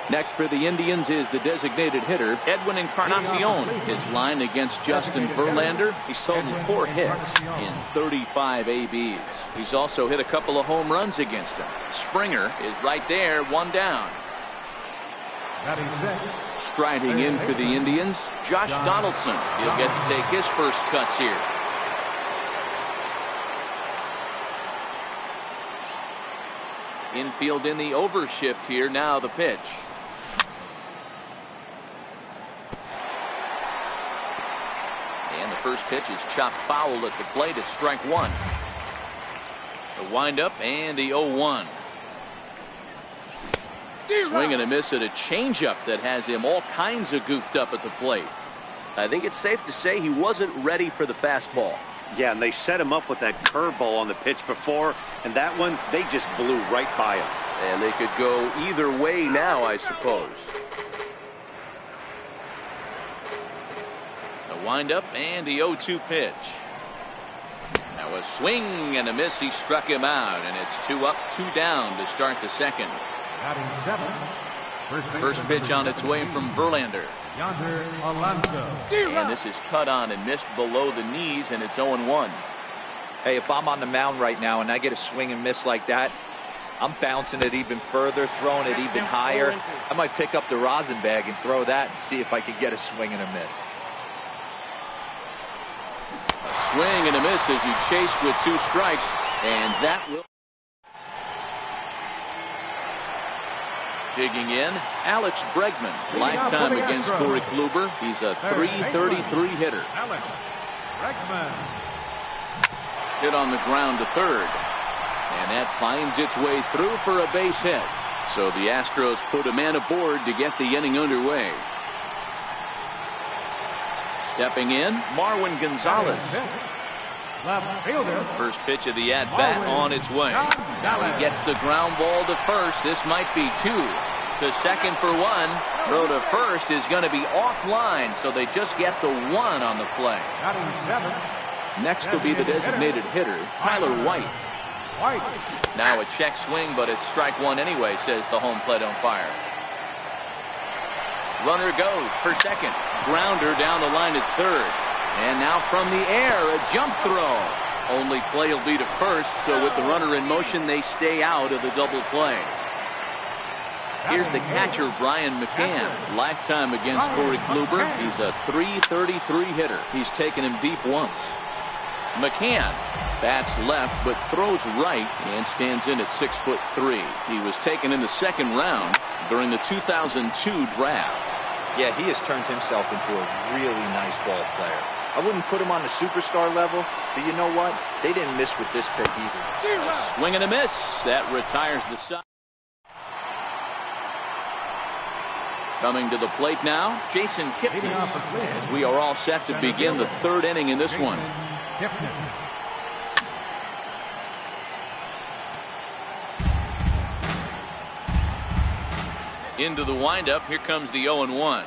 Next for the Indians is the designated hitter, Edwin Encarnacion. His line against Justin Verlander, he's totaled 4 hits in 35 ABs. He's also hit a couple of home runs against him. Springer is right there, 1 down. Striding in for the Indians, Josh Donaldson. He'll get to take his first cuts here. Infield in the overshift here. Now the pitch. And the first pitch is chopped foul at the plate. It's strike 1. The windup and the 0-1. Swing and a miss at a changeup that has him all kinds of goofed up at the plate. I think it's safe to say he wasn't ready for the fastball. Yeah, and they set him up with that curveball on the pitch before, and that one, they just blew right by him. And they could go either way now, I suppose. The windup and the 0-2 pitch. Now a swing and a miss. He struck him out, and it's 2 up, 2 down to start the second. First pitch on its way from Verlander. And this is cut on and missed below the knees, and it's 0-1. Hey, if I'm on the mound right now and I get a swing and miss like that, I'm bouncing it even further, throwing it even higher. I might pick up the rosin bag and throw that and see if I can get a swing and a miss. A swing and a miss as he chased with 2 strikes, and that will. Digging in, Alex Bregman, lifetime against Corey Kluber. He's a .333 hitter. Alex Bregman. Hit on the ground to third. And that finds its way through for a base hit. So the Astros put a man aboard to get the inning underway. Stepping in, Marwin Gonzalez. Left fielder. First pitch of the at-bat on its way. Now he gets the ground ball to first. This might be 2. To second for 1. Throw to first is going to be offline, so they just get the 1 on the play. Next will be the designated hitter, Tyler White. Now a check swing, but it's strike 1 anyway, says the home plate umpire. Runner goes for second. Grounder down the line at third. And now from the air, a jump throw. Only play will be to first, so with the runner in motion, they stay out of the double play. Here's the catcher, Brian McCann. Lifetime against Corey Kluber. He's a .333 hitter. He's taken him deep once. McCann bats left, but throws right and stands in at 6'3". He was taken in the second round during the 2002 draft. Yeah, he has turned himself into a really nice ball player. I wouldn't put him on the superstar level, but you know what? They didn't miss with this pick either. A swing and a miss. That retires the side. Coming to the plate now, Jason Kipnis, as we are all set to begin the 3rd inning in this one. Into the windup. Here comes the 0-1.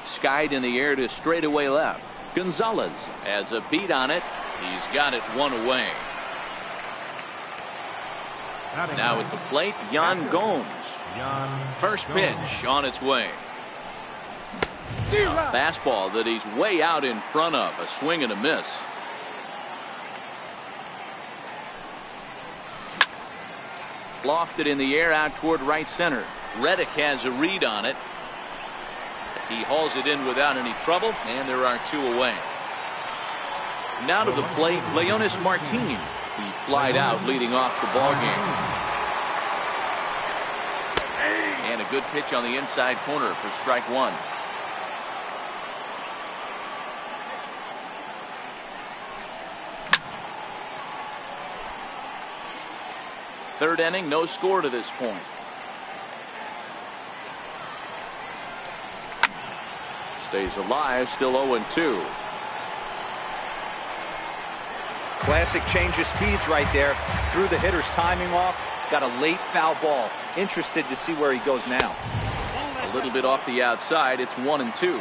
Skied in the air to straightaway left. Gonzalez has a beat on it. He's got it 1 away. Now at the plate, Yan Gomes. First pitch on its way. Fastball that he's way out in front of. A swing and a miss. Lofted in the air out toward right center. Reddick has a read on it. He hauls it in without any trouble, and there are 2 away. Now to the plate, Leonis Martin. He flied out leading off the ball game. And a good pitch on the inside corner for strike 1. Third inning, no score to this point. Stays alive, still 0-2. Classic change of speeds right there. Threw the hitter's timing off. Got a late foul ball. Interested to see where he goes now. A little bit off the outside. It's 1-2.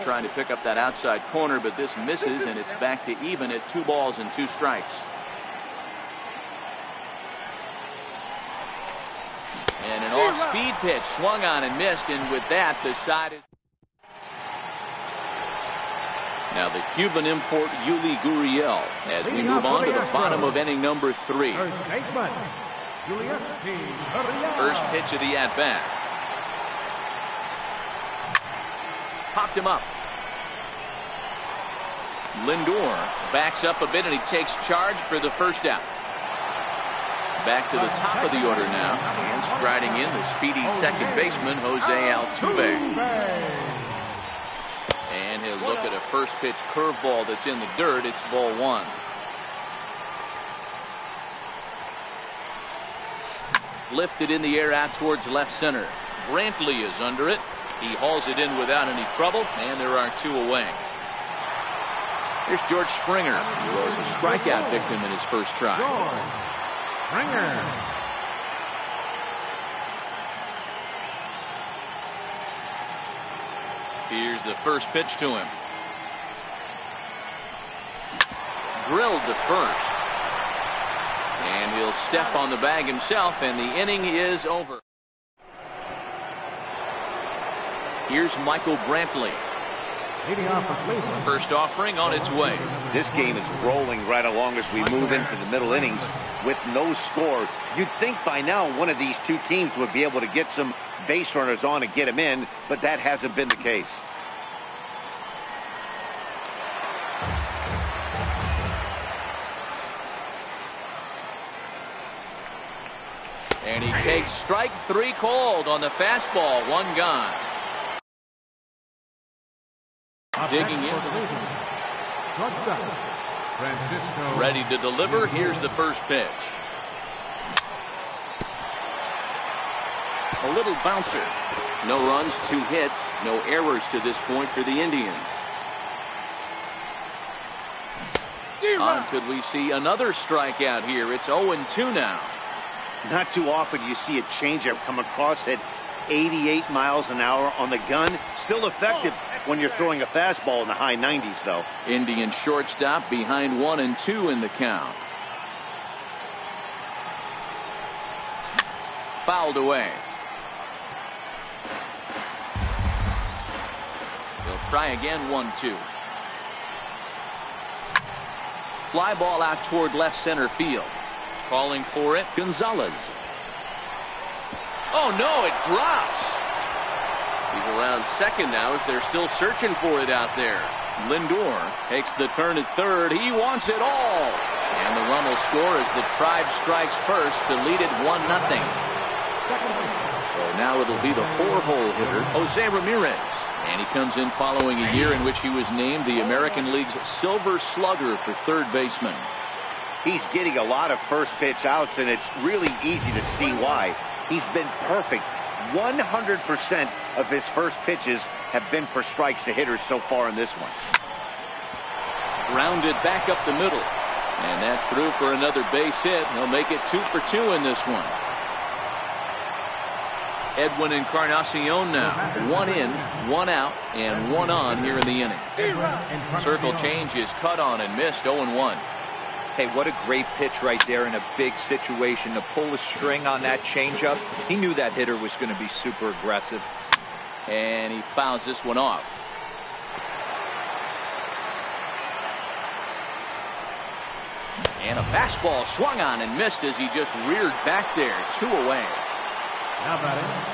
Trying to pick up that outside corner, but this misses, and it's back to even at 2 balls and 2 strikes. And an off-speed pitch swung on and missed, and with that, the side is. Now the Cuban import Yuli Gurriel as we move on to the bottom of inning number 3. First pitch of the at-bat. Popped him up. Lindor backs up a bit, and he takes charge for the first out. Back to the top of the order now, and striding in the speedy second baseman Jose Altuve. And he'll look at a first pitch curveball that's in the dirt. It's ball 1. Lifted in the air out towards left center. Brantley is under it. He hauls it in without any trouble, and there are 2 away. Here's George Springer, who was a strikeout victim in his first try. Springer. Here's the first pitch to him. Drilled to first. And he'll step on the bag himself, and the inning is over. Here's Michael Brantley. First offering on its way. This game is rolling right along as we move into the middle innings with no score. You'd think by now one of these 2 teams would be able to get some base runners on and get them in, but that hasn't been the case. And he takes strike 3 called on the fastball. 1 gone. Digging in. Ready to deliver. Here's the first pitch. A little bouncer. No runs, 2 hits, no errors to this point for the Indians. Could we see another strikeout here? It's 0-2 now. Not too often you see a changeup come across at 88 miles an hour on the gun. Still effective when you're throwing a fastball in the high 90s, though. Indian shortstop behind 1-2 in the count. Fouled away. They'll try again. 1-2. Fly ball out toward left center field. Calling for it, Gonzalez. Oh no, it drops. He's around second now as they're still searching for it out there. Lindor takes the turn at third. He wants it all. And the run will score as the Tribe strikes first to lead it 1-0. So now it'll be the 4-hole hitter, Jose Ramirez. And he comes in following a year in which he was named the American League's Silver Slugger for third baseman. He's getting a lot of first pitch outs, and it's really easy to see why. He's been perfect. 100% of his first pitches have been for strikes to hitters so far in this one. Grounded back up the middle. And that's through for another base hit. He'll make it 2 for 2 in this one. Edwin Encarnacion now. 1 in, 1 out, and 1 on here in the inning. Circle change is cut on and missed. 0-1. Hey, what a great pitch right there in a big situation. To pull the string on that changeup, he knew that hitter was going to be super aggressive. And he fouls this one off. And a fastball swung on and missed as he just reared back there. 2 away.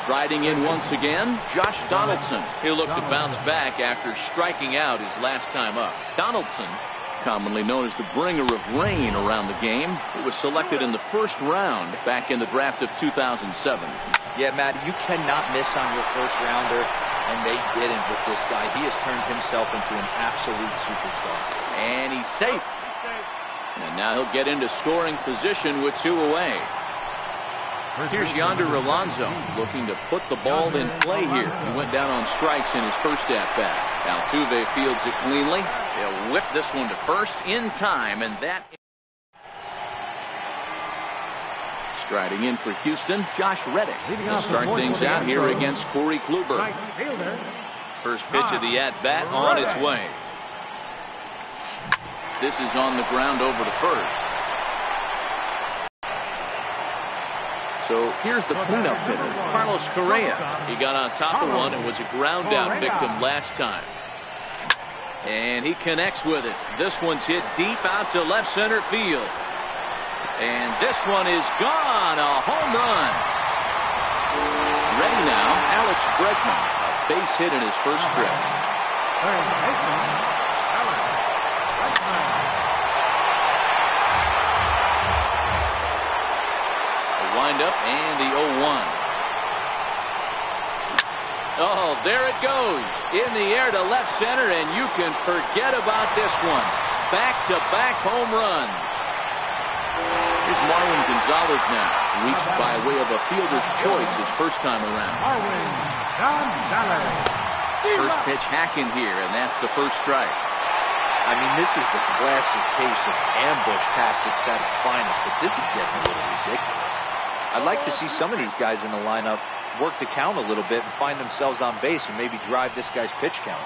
Riding in once again, Josh Donaldson. He'll look to bounce back after striking out his last time up. Donaldson, commonly known as the bringer of rain around the game, he was selected in the first round back in the draft of 2007. Yeah, Matt, you cannot miss on your first rounder, and they didn't with this guy. He has turned himself into an absolute superstar. And he's safe. And now he'll get into scoring position with 2 away. Here's Yonder Alonso looking to put the ball in play here. He went down on strikes in his first at-bat. Altuve fields it cleanly. They'll whip this one to first in time, and that... Striding in for Houston, Josh Reddick. He'll start things out here against Corey Kluber. First pitch of the at-bat on its way. This is on the ground over to first. So here's the cleanup hitter, Carlos Correa. He got on top of one and was a ground out victim last time. And he connects with it. This one's hit deep out to left center field. And this one is gone. A home run. Ready now, Alex Bregman. A base hit in his first trip. Wind up and the 0-1. Oh, there it goes in the air to left center, and you can forget about this one. Back-to-back home runs. Here's Marwin Gonzalez now, reached by way of a fielder's choice his first time around. First pitch hacking here, and that's the first strike. I mean, this is the classic case of ambush tactics at its finest, but this is getting a little ridiculous. I'd like to see some of these guys in the lineup work the count a little bit and find themselves on base and maybe drive this guy's pitch count.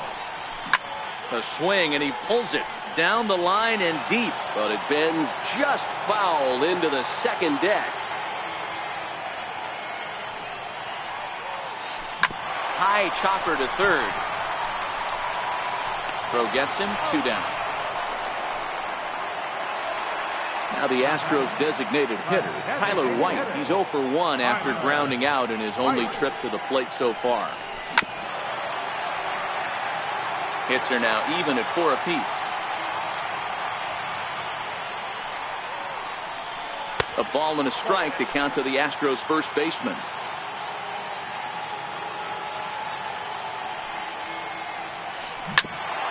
A swing, and he pulls it down the line and deep, but it bends just foul into the second deck. High chopper to third. Throw gets him, 2 down. Now the Astros designated hitter, Tyler White. He's 0 for 1 after grounding out in his only trip to the plate so far. Hits are now even at 4 apiece. A ball and a strike to count to the Astros first baseman.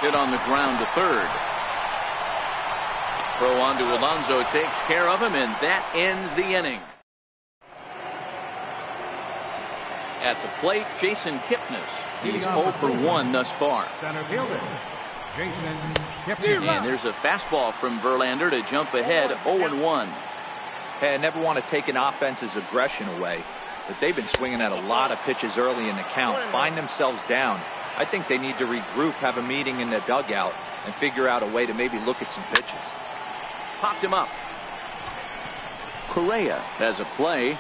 Hit on the ground to third. Throw on to Alonso takes care of him, and that ends the inning. At the plate, Jason Kipnis. He's 0 for 1 thus far. Center fielder, Jason Kipnis. And there's a fastball from Verlander to jump ahead 0-1. Hey, I never want to take an offense's aggression away, but they've been swinging at a lot of pitches early in the count. Find themselves down. I think they need to regroup, have a meeting in the dugout, and figure out a way to maybe look at some pitches. Popped him up. Correa has a play.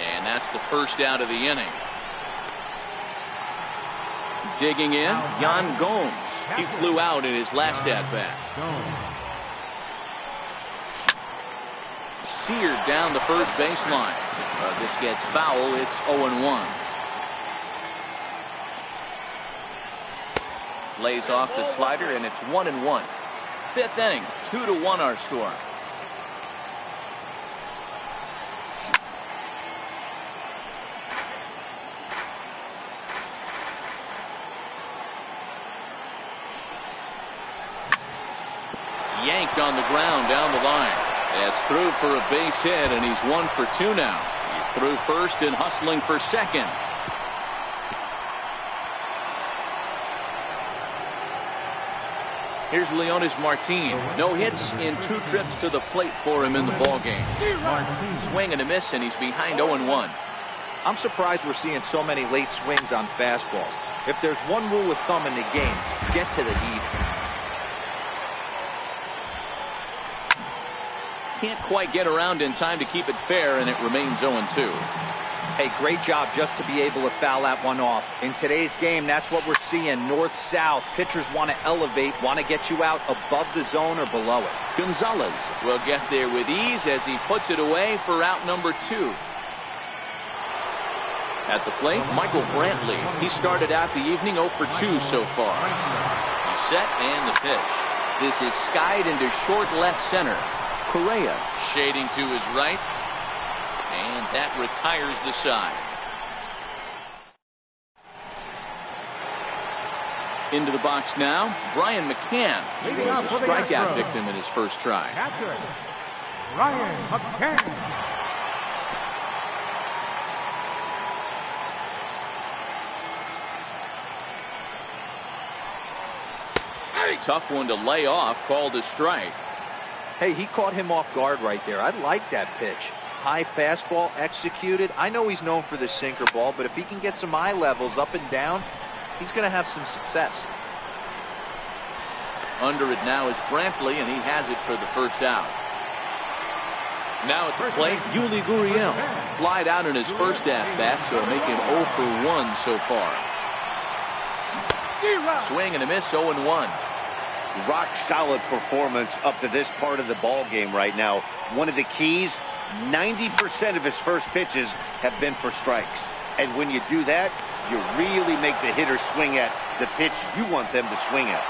And that's the first out of the inning. Digging in, Yan Gomes. He flew out in his last at-bat. Seared down the first baseline. This gets foul. It's 0-1. Lays off the slider, and it's 1-1. Fifth inning, 2-1 our score. Yanked on the ground down the line. That's through for a base hit, and he's 1 for 2 now. He's through first and hustling for second. Here's Leonis Martin. No hits in 2 trips to the plate for him in the ballgame. Swing and a miss, and he's behind 0-1. I'm surprised we're seeing so many late swings on fastballs. If there's one rule of thumb in the game, get to the heat. can't quite get around in time to keep it fair, and it remains 0-2. Hey, great job just to be able to foul that one off. In today's game, that's what we're seeing, north-south. Pitchers want to elevate, want to get you out above the zone or below it. Gonzalez will get there with ease as he puts it away for out number 2. At the plate, Michael Brantley. He started out the evening 0 for 2 so far. He's set and the pitch. This is skied into short left center. Correa shading to his right. And that retires the side. Into the box now, Brian McCann. He was a strikeout victim in his first try. Catcher, Brian McCann. Tough one to lay off, called a strike. Hey, he caught him off guard right there. I like that pitch. High fastball executed. I know he's known for the sinker ball, but if he can get some eye levels up and down, he's going to have some success. Under it now is Brantley, and he has it for the first out. Now at the plate, Yuli Gurriel. Flied out in his first at-bat, so making 0 for 1 so far. Swing and a miss, 0-1. Rock solid performance up to this part of the ball game right now. One of the keys, 90% of his first pitches have been for strikes. And when you do that, you really make the hitter swing at the pitch you want them to swing at.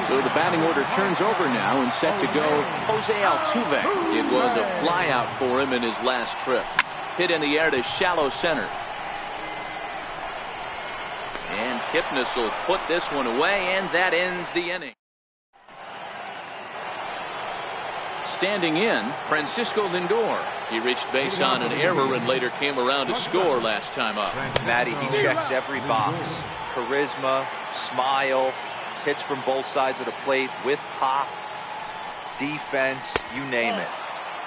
So the batting order turns over now and set to go Jose Altuve. It was a flyout for him in his last trip. Hit in the air to shallow center. And Kipnis will put this one away, and that ends the inning. Standing in, Francisco Lindor. He reached base on an error and later came around to score last time up. Matty, he checks every box. Charisma, smile, hits from both sides of the plate with pop, defense, you name it.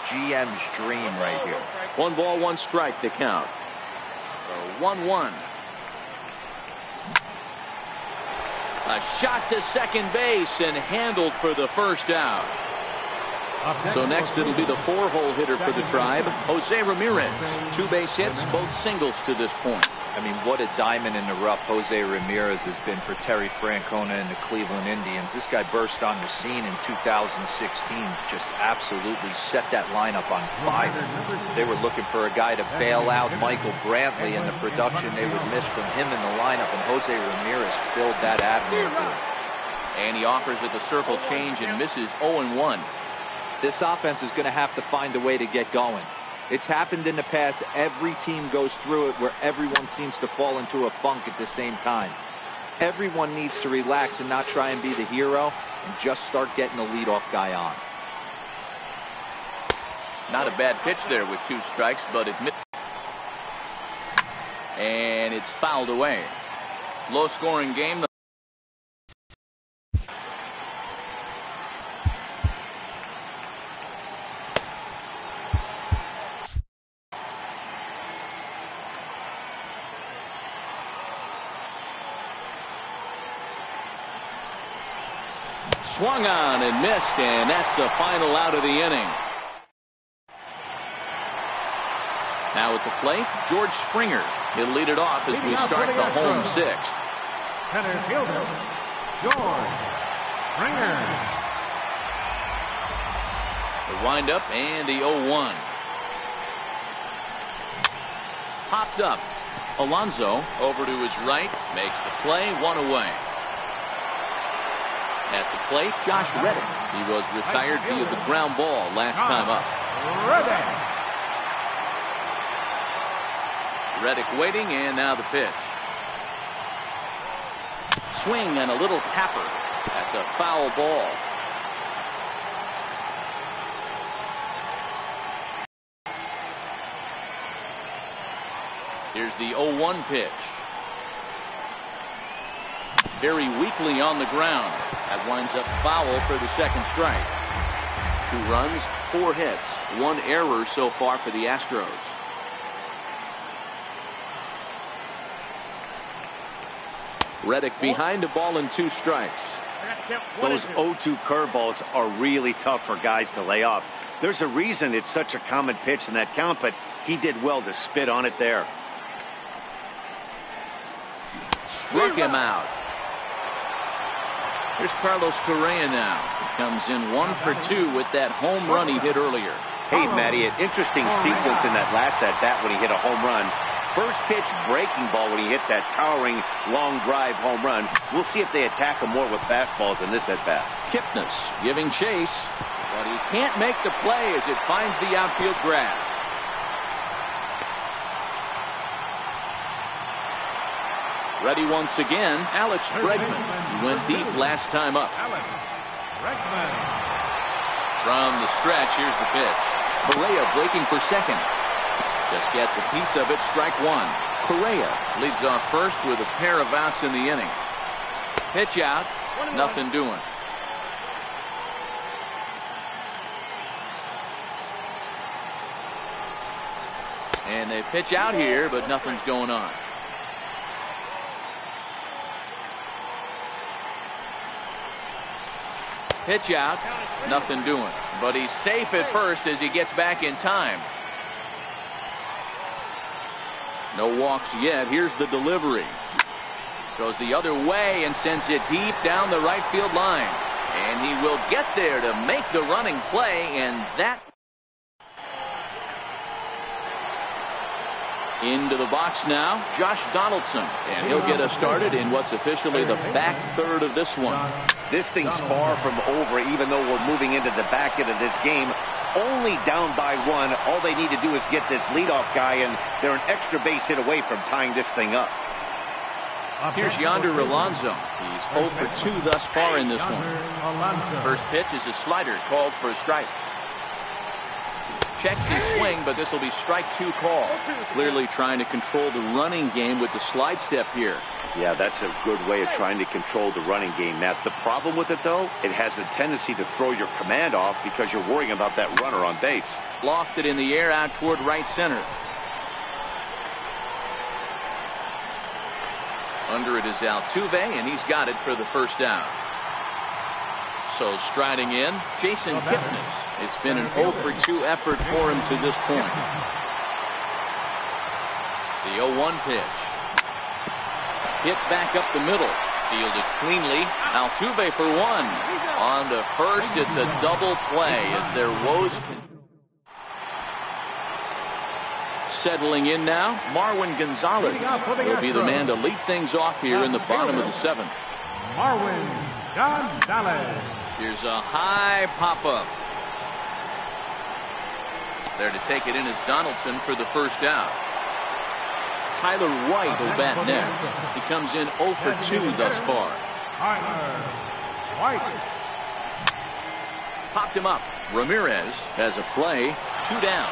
GM's dream right here. 1 ball, 1 strike to count. 1-1. A shot to second base and handled for the first out. So next it'll be the 4-hole hitter for the Tribe, Jose Ramirez. 2 base hits, both singles to this point. I mean, what a diamond in the rough Jose Ramirez has been for Terry Francona and the Cleveland Indians. This guy burst on the scene in 2016, just absolutely set that lineup on fire. They were looking for a guy to bail out Michael Brantley and the production they would miss from him in the lineup, and Jose Ramirez filled that admirably. And he offers at the circle change and misses 0-1. This offense is going to have to find a way to get going. It's happened in the past. Every team goes through it where everyone seems to fall into a funk at the same time. Everyone needs to relax and not try and be the hero and just start getting the leadoff guy on. Not a bad pitch there with 2 strikes, but it missed. And it's fouled away. Low scoring game. Swung on and missed, and that's the final out of the inning. Now at the plate, George Springer. He'll lead it off as we start the home 6th. Center fielder, George Springer. The windup and the 0-1. Popped up. Alonso over to his right, makes the play, 1 away. At the plate, Josh Reddick. He was retired via the ground ball last time up. Reddick waiting, and now the pitch. Swing and a little tapper. That's a foul ball. Here's the 0-1 pitch. Very weakly on the ground. That winds up foul for the second strike. 2 runs, 4 hits, 1 error so far for the Astros. Reddick behind a ball and 2 strikes. Those 0-2 curveballs are really tough for guys to lay off. There's a reason it's such a common pitch in that count, but he did well to spit on it there. Struck him out. Here's Carlos Correa now. He comes in 1 for 2 with that home run he hit earlier. Hey, Matty, an interesting sequence in that last at-bat when he hit a home run. First pitch breaking ball when he hit that towering long drive home run. We'll see if they attack him more with fastballs in this at-bat. Kipnis giving chase, but he can't make the play as it finds the outfield grass. Ready once again, Alex Bregman. He went deep last time up. Alex Bregman. From the stretch, here's the pitch. Correa breaking for second. Just gets a piece of it, strike one. Correa leads off first with a pair of outs in the inning. Pitch out, nothing doing. And they pitch out here, but nothing's going on. Pitch out, nothing doing. But he's safe at first as he gets back in time. No walks yet. Here's the delivery. Goes the other way and sends it deep down the right field line. And he will get there to make the running play, and that into the box now, Josh Donaldson, and he'll get us started in what's officially the back third of this one. This thing's far from over, even though we're moving into the back end of this game. Only down by 1. All they need to do is get this leadoff guy, and they're an extra base hit away from tying this thing up. Here's Yonder Alonso. He's 0 for 2 thus far in this one. First pitch is a slider called for a strike. Checks his swing, but this will be strike 2 call. Clearly trying to control the running game with the slide step here. Yeah, that's a good way of trying to control the running game, Matt. The problem with it, though, it has a tendency to throw your command off because you're worrying about that runner on base. Lofted in the air out toward right center. Under it is Altuve, and he's got it for the first down. So striding in, Jason Kipnis. It's been an 0 for 2 effort for him to this point. The 0-1 pitch. Hit back up the middle. Fielded cleanly. Altuve for 1. On to first, it's a double play as their woes. Settling in now, Marwin Gonzalez will be the man to lead things off here in the bottom of the 7th. Marwin Gonzalez. Here's a high pop-up. There to take it in is Donaldson for the first out. Tyler White will bat next. He comes in 0 for 2 thus far. Tyler White. Popped him up. Ramirez has a play. 2 down.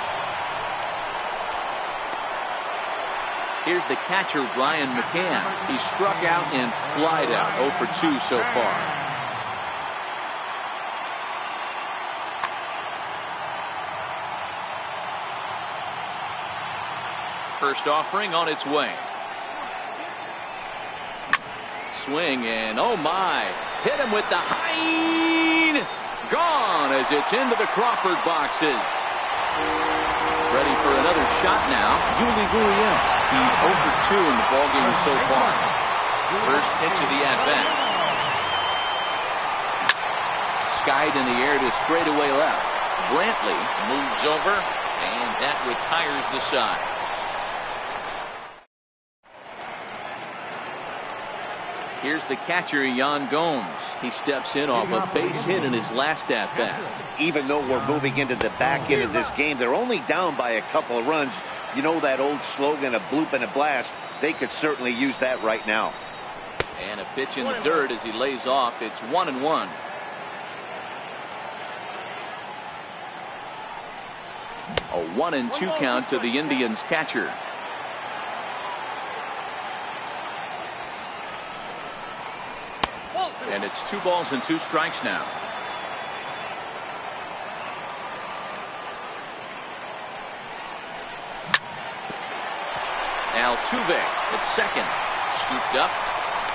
Here's the catcher, Brian McCann. He struck out and flied out. 0 for 2 so far. First offering on its way. Swing and oh my. Hit him with the high. Gone as it's into the Crawford boxes. Ready for another shot now. Yuli Gurriel. He's 0 for 2 in the ballgame so far. First pitch of the at-bat. Skied in the air to straightaway left. Brantley moves over, and that retires the side. Here's the catcher, Yan Gomes. He steps in off a base hit in his last at-bat. Even though we're moving into the back end of this game, they're only down by a couple of runs. You know that old slogan, a bloop and a blast. They could certainly use that right now. And a pitch in the dirt as he lays off. It's 1-1. A 1-2 count to the Indians catcher. And it's 2 balls and 2 strikes now. Altuve at second. Scooped up.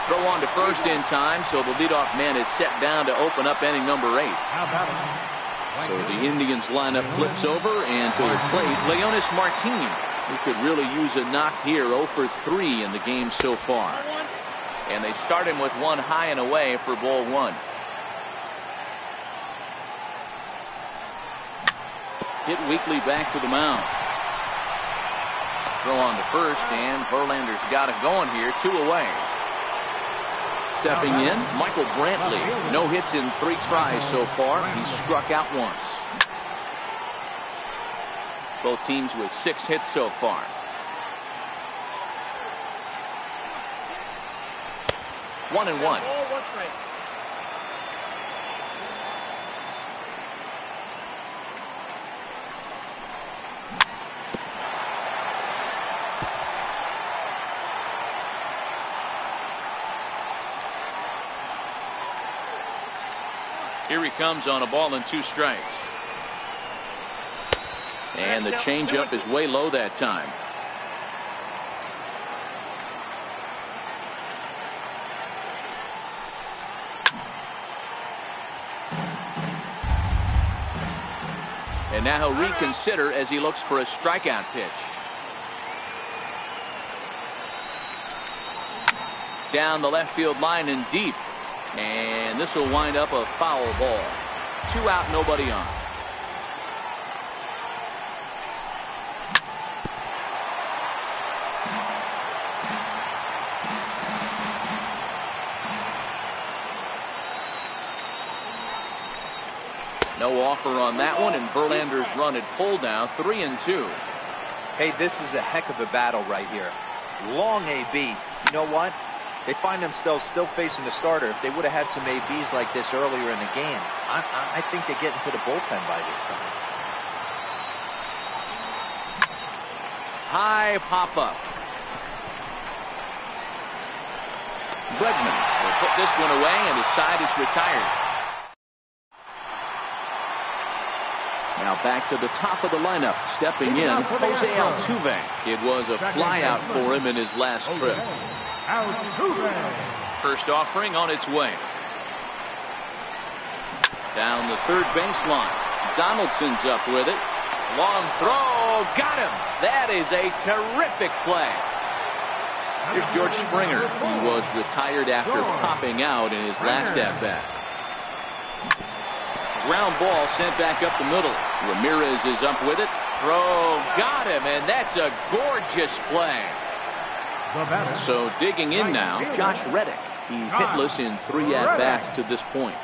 Throw on to first in time, so the leadoff man is set down to open up inning number 8. Now batting, So the Indians lineup flips over, and to his plate, Leonis Martini, who could really use a knock here. 0 for 3 in the game so far. And they start him with one high and away for ball one. Hit weakly back to the mound. Throw on to first, and Verlander's got it going here. 2 away. Stepping in, Michael Brantley. No hits in 3 tries so far. He's struck out once. Both teams with 6 hits so far. One and one. Here he comes on a ball and 2 strikes. And the changeup is way low that time. And now he'll reconsider as he looks for a strikeout pitch. Down the left field line and deep. And this will wind up a foul ball. 2 out, nobody on. No offer on that one, and Verlander's run at full now, 3 and 2. Hey, this is a heck of a battle right here. Long AB. You know what? They find themselves still facing the starter. If they would have had some ABs like this earlier in the game, I think they get into the bullpen by this time. High pop-up. Bregman will put this one away, and his side is retired. Now back to the top of the lineup. Stepping in, Jose Altuve. It was a flyout for him in his last trip. First offering on its way. Down the third baseline. Donaldson's up with it. Long throw. Got him. That is a terrific play. Here's George Springer. He was retired after popping out in his last at-bat. Ground ball sent back up the middle. Ramirez is up with it. Throw. Got him. And that's a gorgeous play. So digging in now, Josh Reddick. He's hitless in 3 at-bats to this point.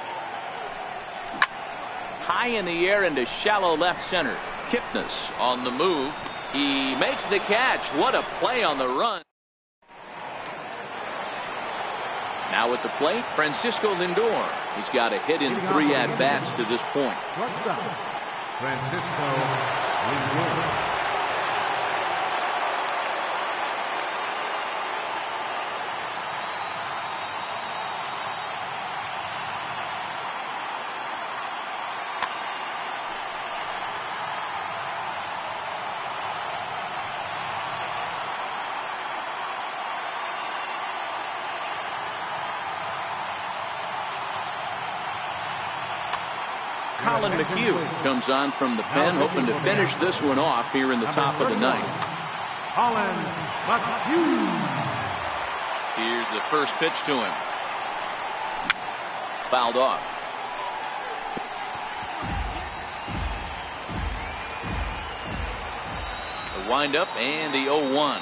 High in the air into shallow left center. Kipnis on the move. He makes the catch. What a play on the run. Now at the plate, Francisco Lindor. He's got a hit in 3 at-bats to this point. Francisco Lindor. Colin McHugh comes on from the pen, hoping to finish this one off here in the top of the ninth. Colin McHugh. Here's the first pitch to him. Fouled off. The windup and the 0-1.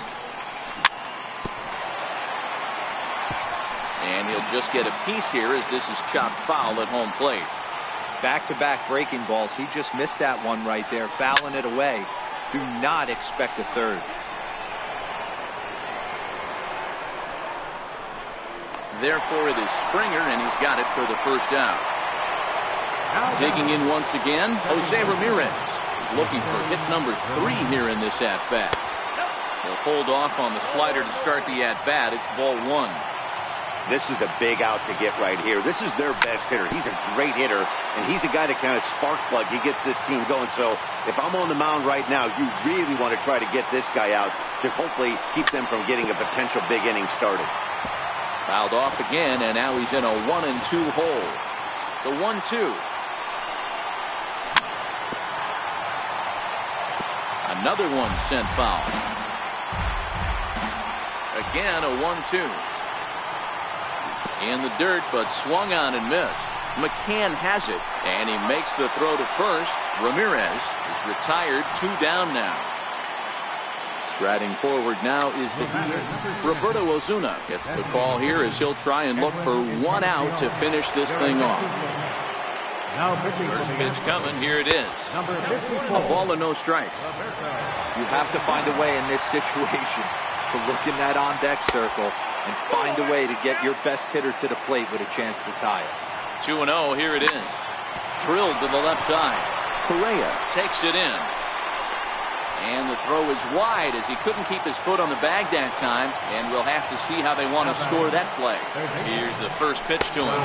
And he'll just get a piece here as this is chopped foul at home plate. Back-to-back breaking balls. He just missed that one right there, fouling it away. Do not expect a third. Therefore, it is Springer, and he's got it for the first out. Digging in once again, Jose Ramirez is looking for hit number 3 here in this at-bat. He'll hold off on the slider to start the at-bat. It's ball 1. This is the big out to get right here. This is their best hitter. He's a great hitter, and he's a guy that kind of spark plug. He gets this team going. So if I'm on the mound right now, you really want to try to get this guy out to hopefully keep them from getting a potential big inning started. Fouled off again, and now he's in a 1-2 hole. The 1-2. Another one sent foul. Again, a 1-2. In the dirt, but swung on and missed. McCann has it, and he makes the throw to first. Ramirez is retired, 2 down now. Striding forward now is Roberto Ozuna. Gets the call here as he'll try and look for 1 out to finish this thing off. First pitch coming. Here it is. A ball and no strikes. You have to find a way in this situation to look in that on-deck circle and find a way to get your best hitter to the plate with a chance to tie it. 2-0. Here it is. Drilled to the left side. Correa takes it in. And the throw is wide as he couldn't keep his foot on the bag that time. And we'll have to see how they want to score that play. Here's the first pitch to him.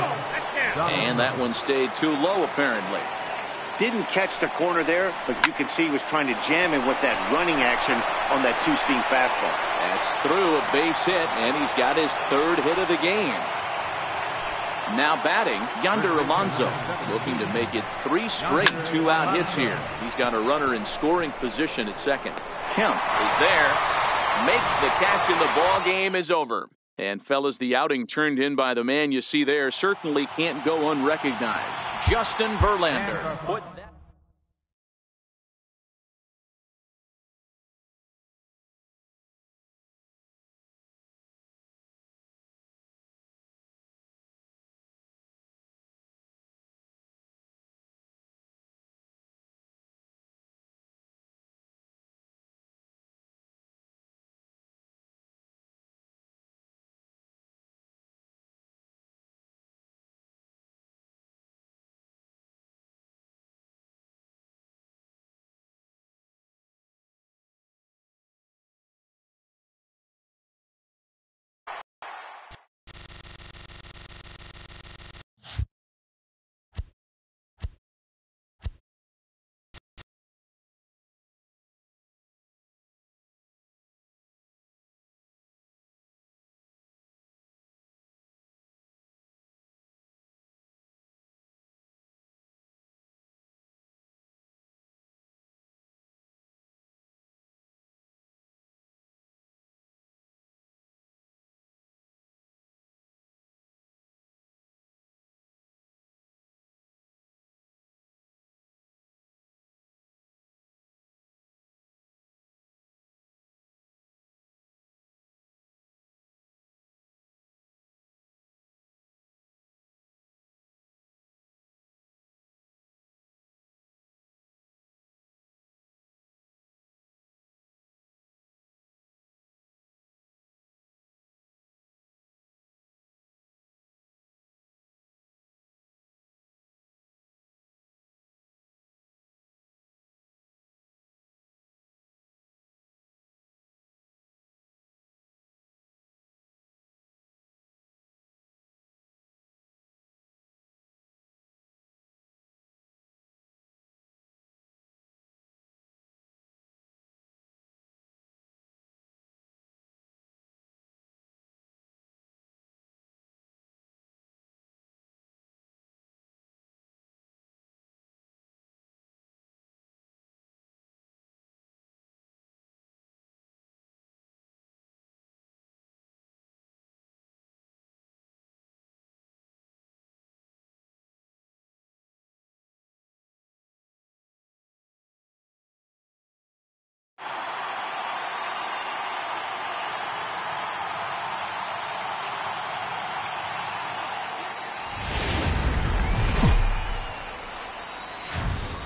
And that one stayed too low, apparently. Didn't catch the corner there, but you can see he was trying to jam him with that running action on that two-seam fastball. That's through a base hit, and he's got his 3rd hit of the game. Now batting, Yonder Alonso, looking to make it 3 straight 2-out hits here. He's got a runner in scoring position at second. Kemp is there, makes the catch, and the ball game is over. And fellas, the outing turned in by the man you see there certainly can't go unrecognized. Justin Verlander put that.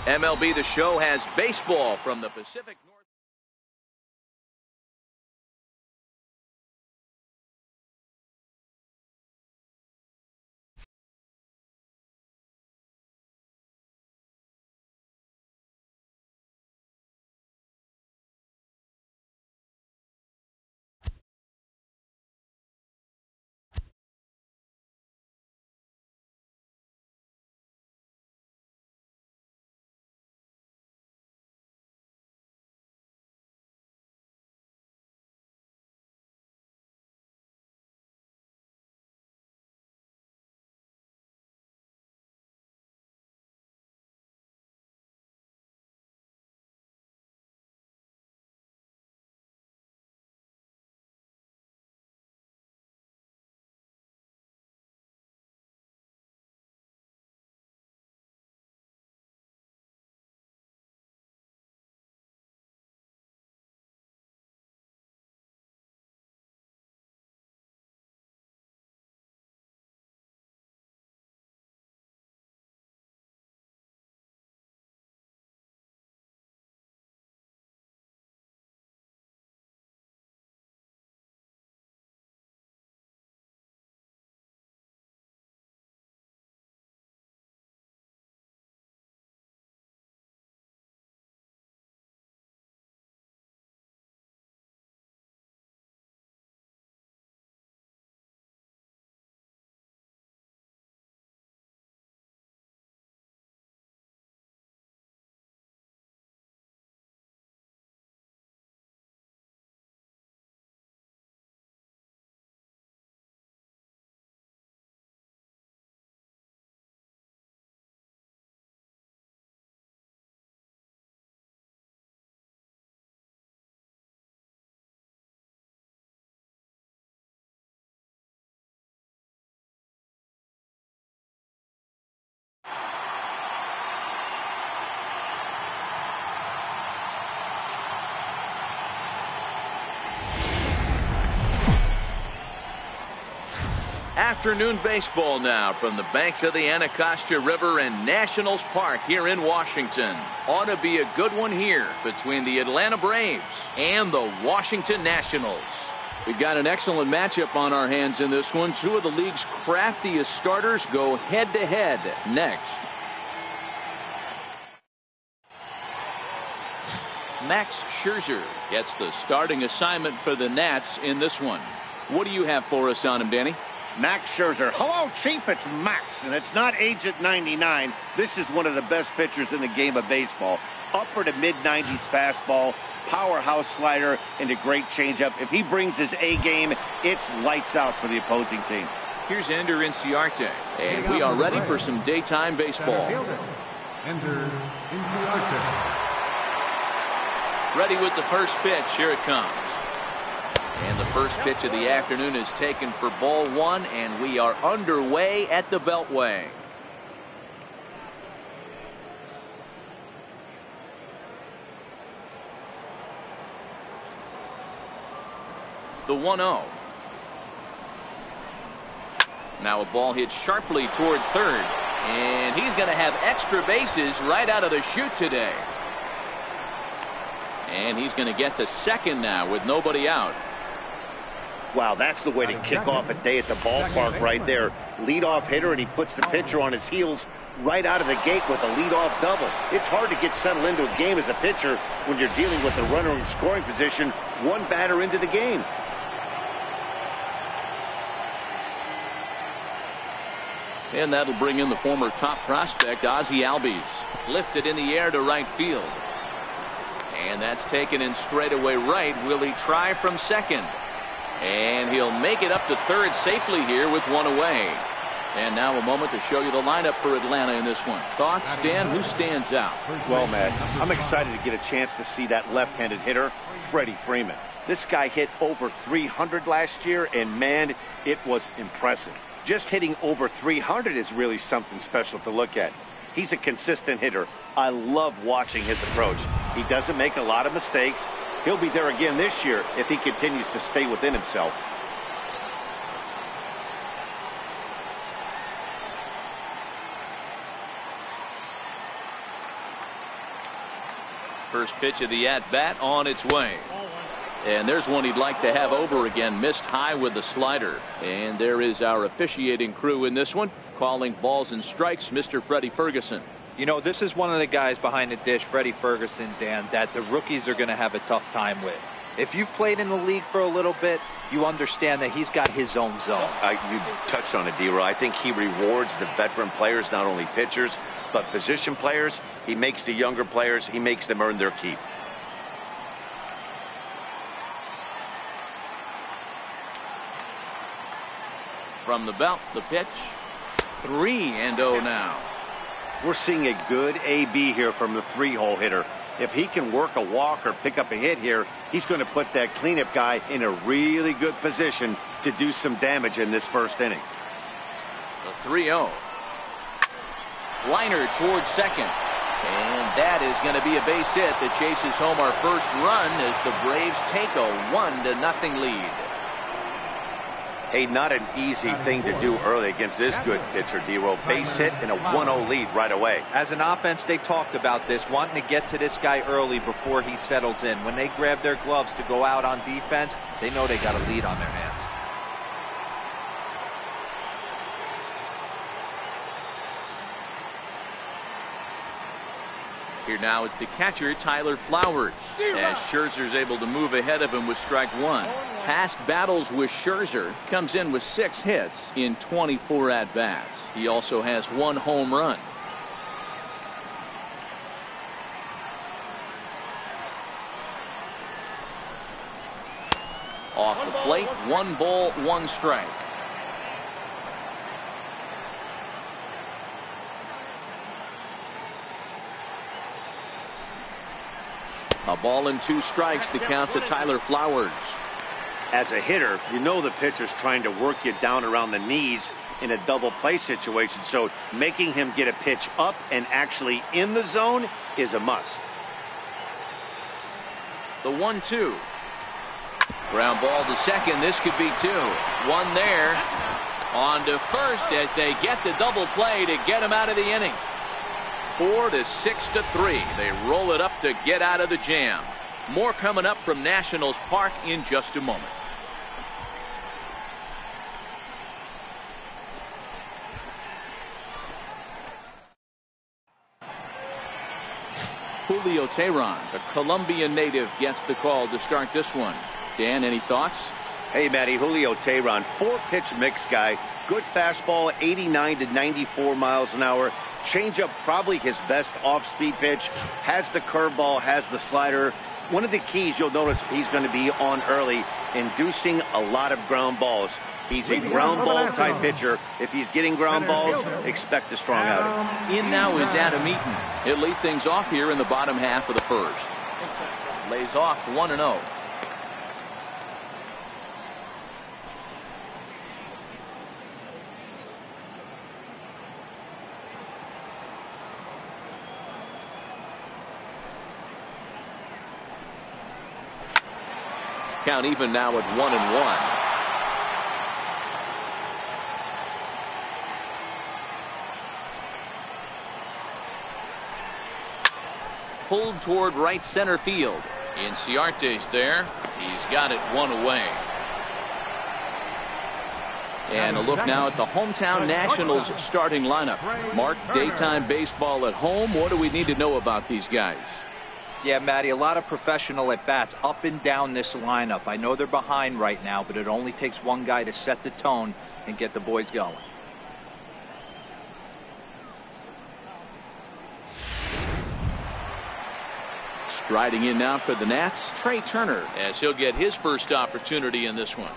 MLB The Show has baseball from the Pacific Northwest. Afternoon baseball now from the banks of the Anacostia River and Nationals Park here in Washington. Ought to be a good one here between the Atlanta Braves and the Washington Nationals. We've got an excellent matchup on our hands in this one. Two of the league's craftiest starters go head-to-head next. Max Scherzer gets the starting assignment for the Nats in this one. What do you have for us on him, Danny? Max Scherzer. Hello, Chief. It's Max, and it's not Agent 99. This is one of the best pitchers in the game of baseball. Upper to mid-90s fastball, powerhouse slider, and a great changeup. If he brings his A game, it's lights out for the opposing team. Here's Ender Inciarte, and we are ready for some daytime baseball. Ender Inciarte. Ready with the first pitch. Here it comes. And the first pitch of the afternoon is taken for ball one, and we are underway at the Beltway. The 1-0. Now a ball hit sharply toward third, and he's going to have extra bases right out of the chute today. And he's going to get to second now with nobody out. Wow, that's the way to kick off a day at the ballpark right there. Leadoff hitter, and he puts the pitcher on his heels right out of the gate with a leadoff double. It's hard to get settled into a game as a pitcher when you're dealing with a runner in scoring position one batter into the game. And that'll bring in the former top prospect, Ozzie Albies. Lifted in the air to right field. And that's taken in straightaway right. Will he try from second? And he'll make it up to third safely here with one away. And now a moment to show you the lineup for Atlanta in this one. Thoughts, Dan? Who stands out? Well, Matt, I'm excited to get a chance to see that left-handed hitter, Freddie Freeman. This guy hit over 300 last year, and man, it was impressive. Just hitting over 300 is really something special to look at. He's a consistent hitter. I love watching his approach. He doesn't make a lot of mistakes. He'll be there again this year if he continues to stay within himself. First pitch of the at-bat on its way. And there's one he'd like to have over again. Missed high with the slider. And there is our officiating crew in this one, calling balls and strikes, Mr. Freddie Ferguson. You know, this is one of the guys behind the dish, Freddie Ferguson, Dan, that the rookies are going to have a tough time with. If you've played in the league for a little bit, you understand that he's got his own zone. You touched on it, D-Roy. I think he rewards the veteran players, not only pitchers, but position players. He makes the younger players, he makes them earn their keep. From the belt, the pitch. 3-0 now. We're seeing a good AB here from the three-hole hitter. If he can work a walk or pick up a hit here, he's going to put that cleanup guy in a really good position to do some damage in this first inning. The 3-0. Liner towards second. And that is going to be a base hit that chases home our first run as the Braves take a 1-0 lead. Hey, not an easy thing to do early against this good pitcher, D-Roy. Base hit and a 1-0 lead right away. As an offense, they talked about this, wanting to get to this guy early before he settles in. When they grab their gloves to go out on defense, they know they got a lead on their hands. Here now is the catcher, Tyler Flowers, as Scherzer's able to move ahead of him with strike one. Past battles with Scherzer, comes in with 6 hits in 24 at-bats. He also has 1 home run. Off the plate, 1 ball, 1 strike. A ball and 2 strikes to count to Tyler Flowers. As a hitter, you know the pitcher's trying to work you down around the knees in a double play situation, so making him get a pitch up and actually in the zone is a must. The 1-2. Ground ball to second. This could be 2. 1 there. On to first as they get the double play to get him out of the inning. 4 to 6 to 3. They roll it up to get out of the jam. More coming up from Nationals Park in just a moment. Julio Teheran, the Colombian native, gets the call to start this one. Dan, any thoughts? Hey, Matty, Julio Teheran, 4-pitch mix guy. Good fastball, 89 to 94 miles an hour. Changeup, probably his best off-speed pitch. Has the curveball, has the slider. One of the keys you'll notice he's going to be on early, inducing a lot of ground balls. He's a ground ball type pitcher. If he's getting ground balls, expect a strong outing. In now is Adam Eaton. He'll lead things off here in the bottom half of the first. Lays off 1-0. Count even now at 1-1. Pulled toward right center field. Inciarte's there. He's got it one away. And a look now at the hometown Nationals starting lineup. Mark, daytime baseball at home. What do we need to know about these guys? Yeah, Matty, a lot of professional at-bats up and down this lineup. I know they're behind right now, but it only takes one guy to set the tone and get the boys going. Striding in now for the Nats, Trey Turner, as he'll get his first opportunity in this one.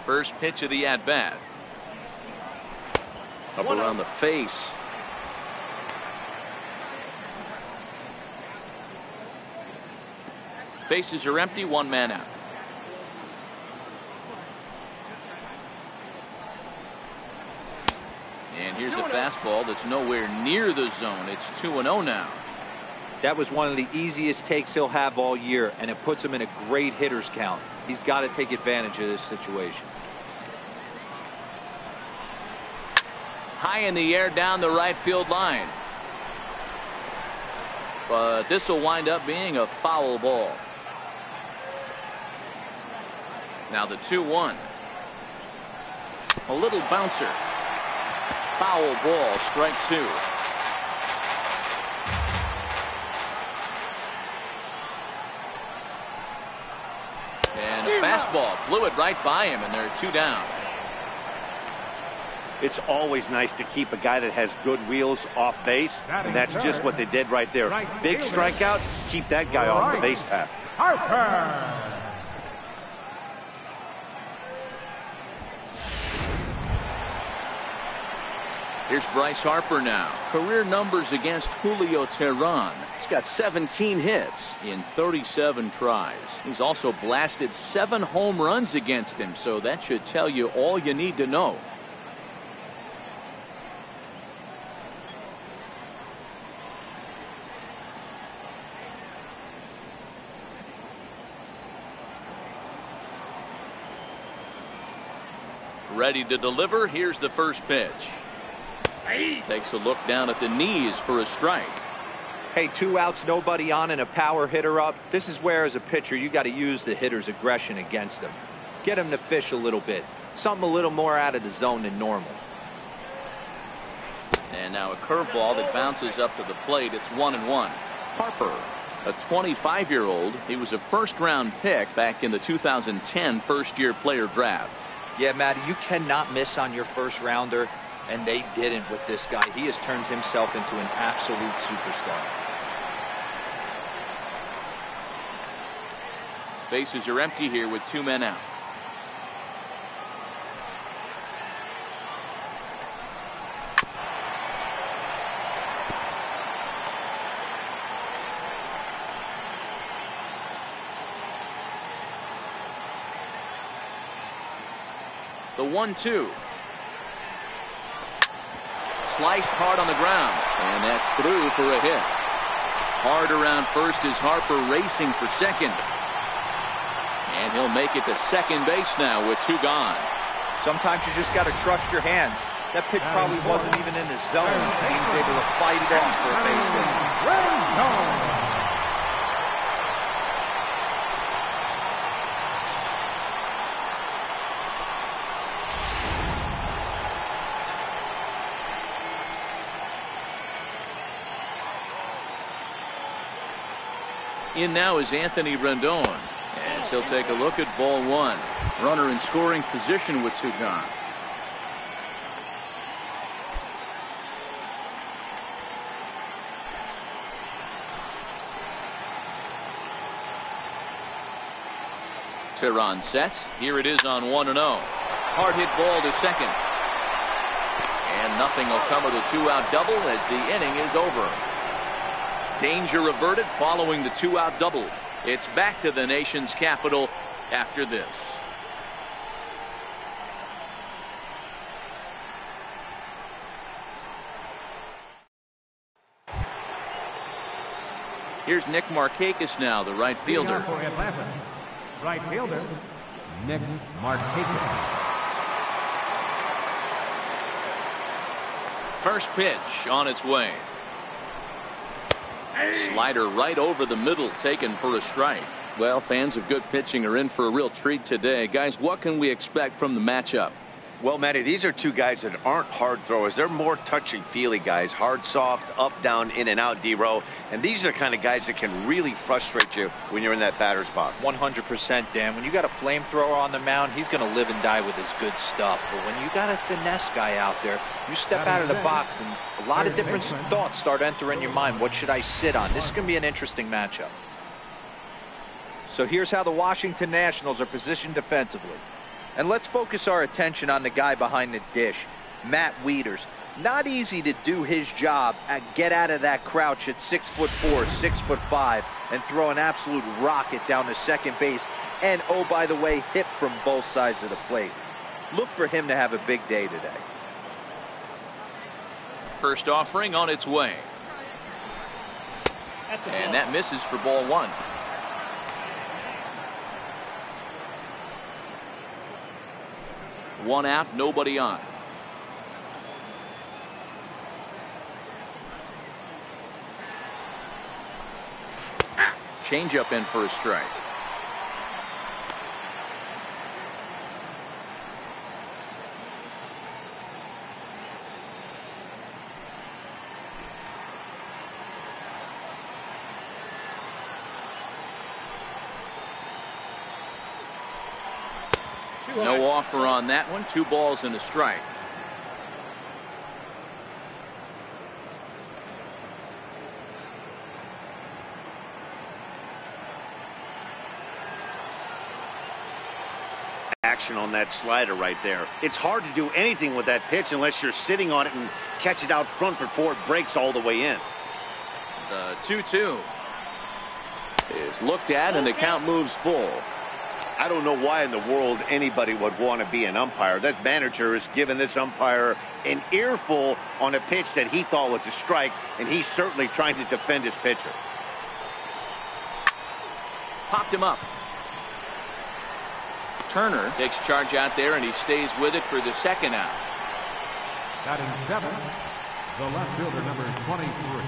First pitch of the at-bat. Up around the face. Bases are empty, one man out. And here's a fastball that's nowhere near the zone. It's 2-0 now. That was one of the easiest takes he'll have all year, and it puts him in a great hitter's count. He's got to take advantage of this situation. High in the air down the right field line. But this will wind up being a foul ball. Now the 2-1. A little bouncer. Foul ball, strike 2. And a fastball blew it right by him, and they're 2 down. It's always nice to keep a guy that has good wheels off base, and that's just what they did right there. Big strikeout, keep that guy off the base path. Harper. Here's Bryce Harper now. Career numbers against Julio Teheran. He's got 17 hits in 37 tries. He's also blasted 7 home runs against him, so that should tell you all you need to know. Ready to deliver. Here's the first pitch. Takes a look down at the knees for a strike. Hey, 2 outs, nobody on, and a power hitter up. This is where, as a pitcher, you got to use the hitter's aggression against him. Get him to fish a little bit. Something a little more out of the zone than normal. And now a curveball that bounces up to the plate. It's 1-1. Harper, a 25-year-old. He was a first-round pick back in the 2010 first-year player draft. Yeah, Matty, you cannot miss on your first rounder, and they didn't with this guy. He has turned himself into an absolute superstar. Bases are empty here with 2 men out. The 1-2. Sliced hard on the ground, and that's through for a hit. Hard around first is Harper racing for second. And he'll make it to second base now with 2 gone. Sometimes you just got to trust your hands. That pitch probably wasn't even in the zone, and he was able to fight it off for a base hit. In now is Anthony Rendon, as he'll take a look at ball 1. Runner in scoring position with 2 gone. Tehran sets. Here it is on 1-0. Hard hit ball to second. And nothing will come of the 2-out double as the inning is over. Danger averted following the 2-out double. It's back to the nation's capital after this. Here's Nick Markakis now, the right fielder. For Atlanta, right fielder, Nick Markakis. First pitch on its way. Slider right over the middle, taken for a strike. Well, fans of good pitching are in for a real treat today. Guys, what can we expect from the matchup? Well, Matty, these are two guys that aren't hard throwers. They're more touchy-feely guys. Hard, soft, up, down, in and out, D-row. And these are the kind of guys that can really frustrate you when you're in that batter's box. 100%, Dan. When you got a flamethrower on the mound, he's going to live and die with his good stuff. But when you got a finesse guy out there, you step out of the box and a lot of different thoughts start entering your mind. What should I sit on? This is going to be an interesting matchup. So here's how the Washington Nationals are positioned defensively. And let's focus our attention on the guy behind the dish, Matt Wieters. Not easy to do his job at get out of that crouch at 6'4", 6'5", and throw an absolute rocket down to second base. And, oh, by the way, hit from both sides of the plate. Look for him to have a big day today. First offering on its way. And that misses for ball 1. One out, nobody on. Changeup in for a strike. No offer on that one. 2 balls and a strike. Action on that slider right there. It's hard to do anything with that pitch unless you're sitting on it and catch it out front before it breaks all the way in. The 2-2 is looked at and the count moves full. I don't know why in the world anybody would want to be an umpire. That manager has given this umpire an earful on a pitch that he thought was a strike, and he's certainly trying to defend his pitcher. Popped him up. Turner takes charge out there, and he stays with it for the second out. Batting 7, the left fielder, number 23.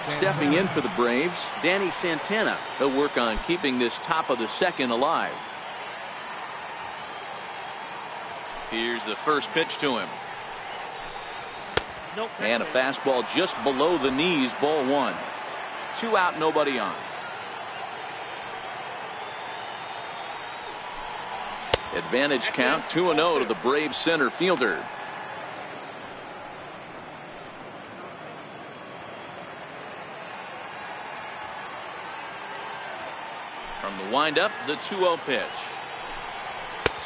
Stepping in for the Braves, Danny Santana. He'll work on keeping this top of the second alive. Here's the first pitch to him. And a fastball just below the knees, ball 1. 2 out, nobody on. Advantage count, 2-0 to the Braves center fielder. From the windup, the 2-0 pitch.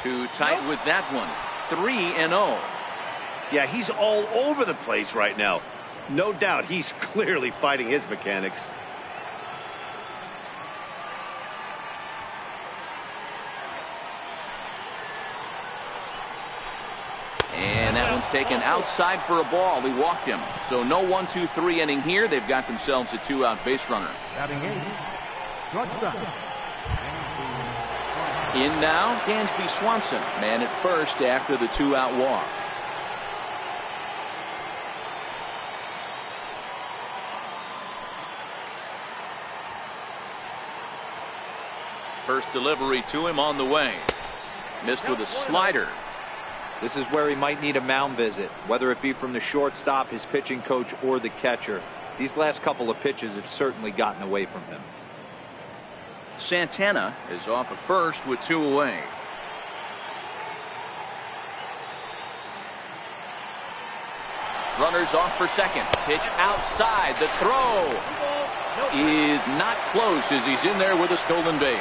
Too tight with that one. 3-0. Yeah, he's all over the place right now. No doubt he's clearly fighting his mechanics. And that one's taken outside for a ball. He walked him. So no 1-2-3 inning here. They've got themselves a 2-out base runner. Batting 8, shortstop. In now, Dansby Swanson, man at first after the 2-out walk. First delivery to him on the way. Missed with a slider. This is where he might need a mound visit, whether it be from the shortstop, his pitching coach, or the catcher. These last couple of pitches have certainly gotten away from him. Santana is off at first with 2 away. Runners off for second. Pitch outside. The throw is not close as he's in there with a stolen base.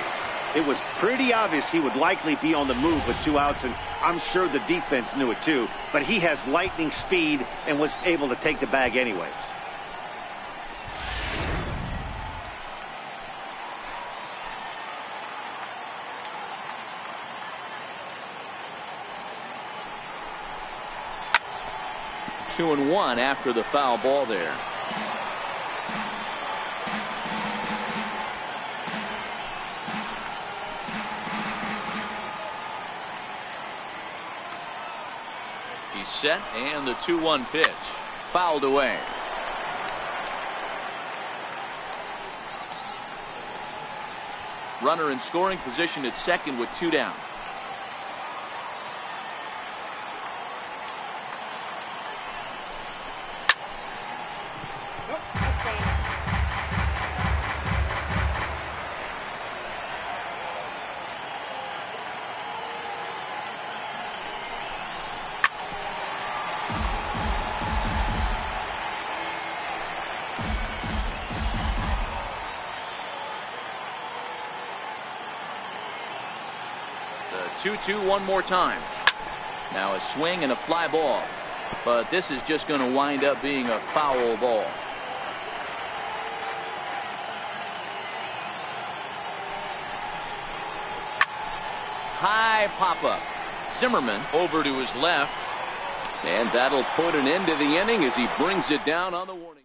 It was pretty obvious he would likely be on the move with 2 outs, and I'm sure the defense knew it too. But he has lightning speed and was able to take the bag anyways. Two and one after the foul ball there. He's set, and the 2-1 pitch fouled away. Runner in scoring position at second with 2 down. The 2-2 one more time. Now a swing and a fly ball. But this is just going to wind up being a foul ball. High pop-up. Zimmerman over to his left. And that'll put an end to the inning as he brings it down on the warning.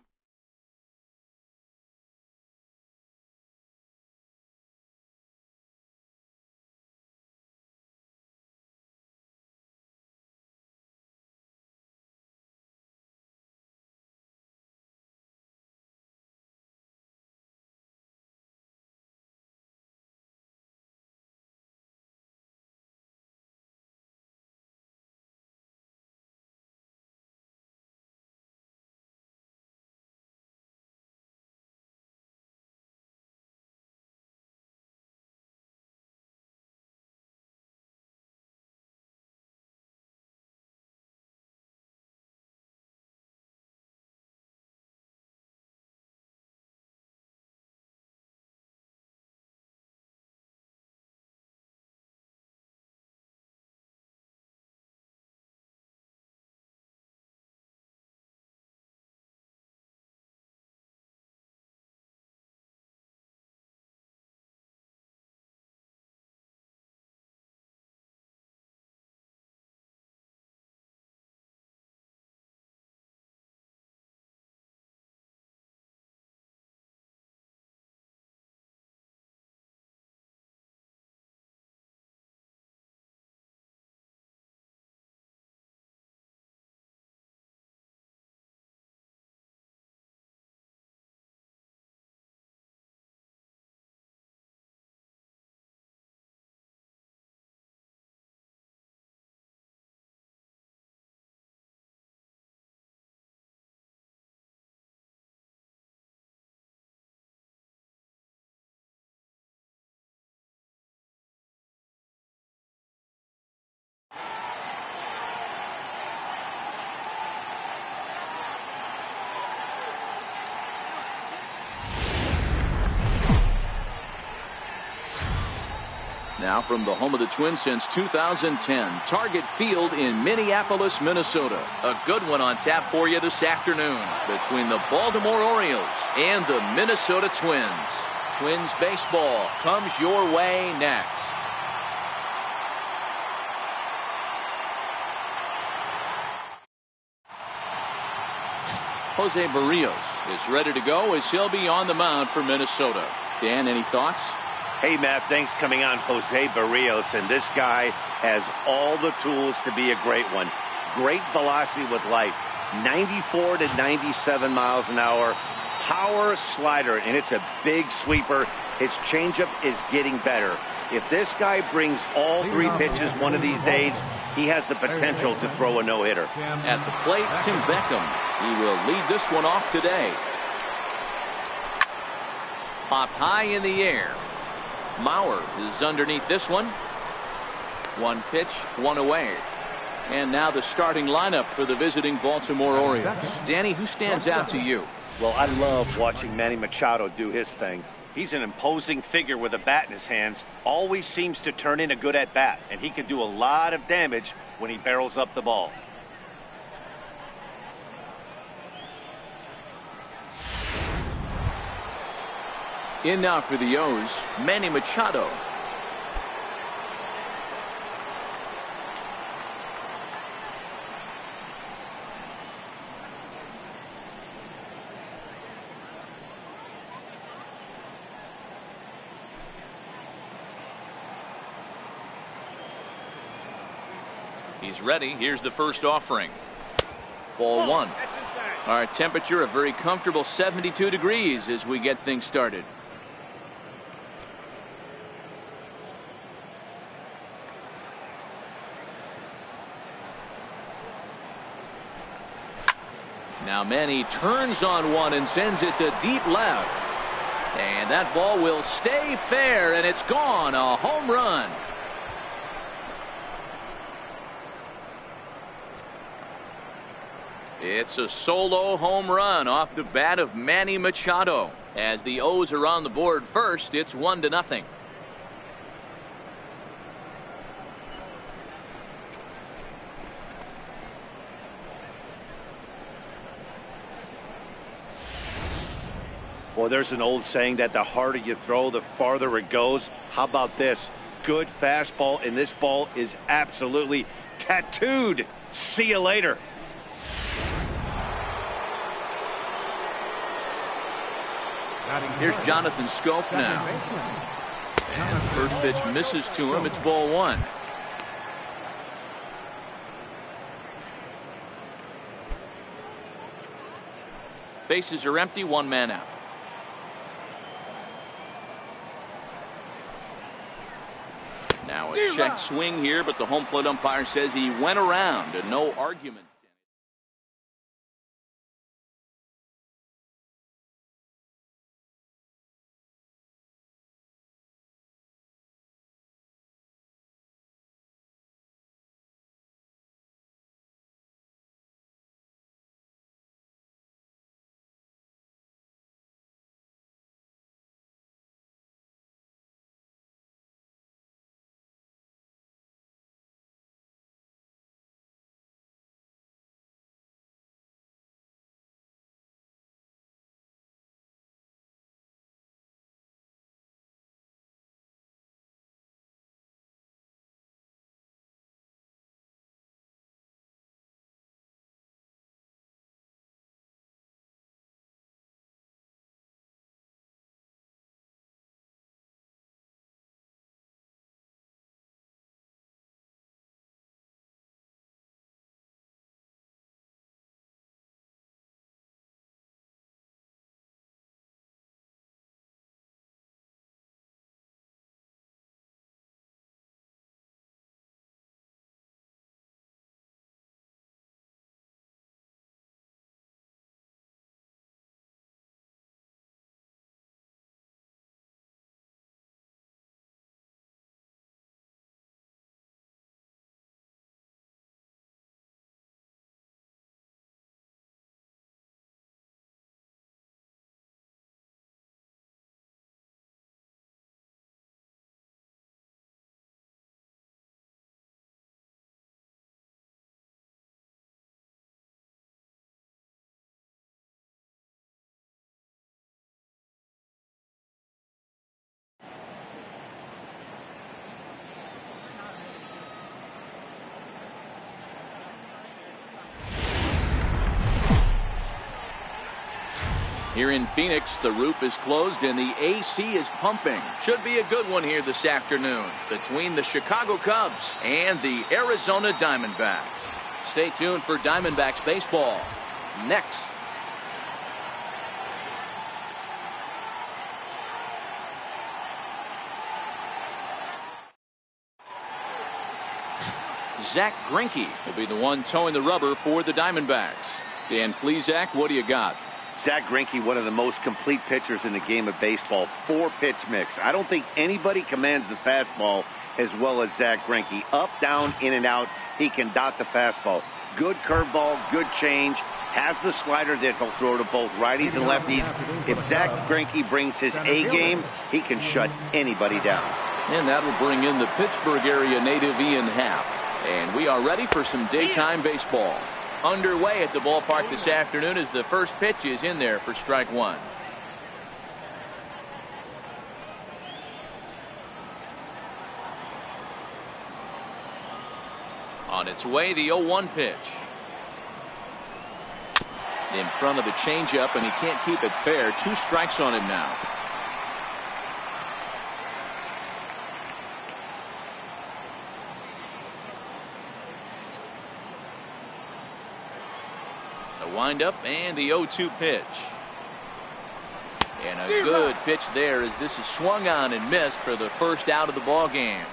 Now from the home of the Twins since 2010, Target Field in Minneapolis, Minnesota. A good one on tap for you this afternoon between the Baltimore Orioles and the Minnesota Twins. Twins baseball comes your way next. Jose Barrios is ready to go as he'll be on the mound for Minnesota. Dan, any thoughts? Hey, Matt, thanks coming on Jose Barrios, and this guy has all the tools to be a great one. Great velocity with life, 94 to 97 miles an hour, power slider, and it's a big sweeper. His changeup is getting better. If this guy brings all three pitches one of these days, he has the potential to throw a no-hitter. At the plate, Tim Beckham. He will lead this one off today. Popped high in the air. Mauer is underneath this one. One pitch, one away. And now the starting lineup for the visiting Baltimore Orioles. Danny, who stands out to you? Well, I love watching Manny Machado do his thing. He's an imposing figure with a bat in his hands. Always seems to turn in a good at-bat, and he can do a lot of damage when he barrels up the ball. In now for the O's, Manny Machado. He's ready. Here's the first offering. Ball one. Our temperature a very comfortable 72 degrees as we get things started. Now Manny turns on one and sends it to deep left. And that ball will stay fair, and it's gone. A home run. It's a solo home run off the bat of Manny Machado. As the O's are on the board first, it's 1-0. Well, there's an old saying that the harder you throw, the farther it goes. How about this? Good fastball, and this ball is absolutely tattooed. See you later. Here's Jonathan Scope now. And the first pitch misses to him. It's ball one. Bases are empty, one man out. Now a check swing here, but the home plate umpire says he went around and no argument. Here in Phoenix, the roof is closed and the AC is pumping. Should be a good one here this afternoon between the Chicago Cubs and the Arizona Diamondbacks. Stay tuned for Diamondbacks baseball next. Zach Greinke will be the one towing the rubber for the Diamondbacks. Dan Plesac, what do you got? Zach Greinke, one of the most complete pitchers in the game of baseball. 4-pitch mix. I don't think anybody commands the fastball as well as Zach Greinke. Up, down, in and out. He can dot the fastball. Good curveball, good change. Has the slider that he'll throw to both righties and lefties. If Zach Greinke brings his A game, he can shut anybody down. And that'll bring in the Pittsburgh area native Ian Happ. And we are ready for some daytime baseball. Underway at the ballpark this afternoon as the first pitch is in there for strike one. On its way, the 0-1 pitch. In front of the changeup, and he can't keep it fair. 2 strikes on him now. The windup and the 0-2 pitch. And a good pitch there as this is swung on and missed for the first out of the ball game.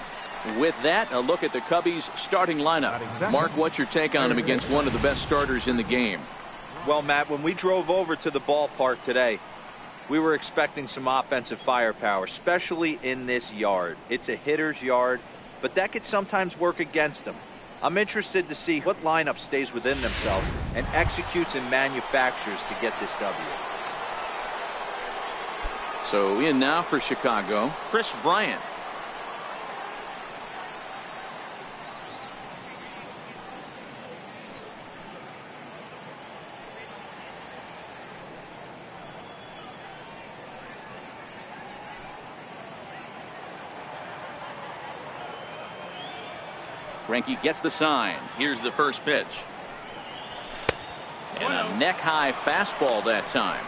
With that, a look at the Cubbies starting lineup. Mark, what's your take on him against one of the best starters in the game? Well, Matt, when we drove over to the ballpark today, we were expecting some offensive firepower, especially in this yard. It's a hitter's yard, but that could sometimes work against them. I'm interested to see what lineup stays within themselves and executes and manufactures to get this W. So in now for Chicago, Chris Bryant. Greinke gets the sign. Here's the first pitch. And a neck-high fastball that time.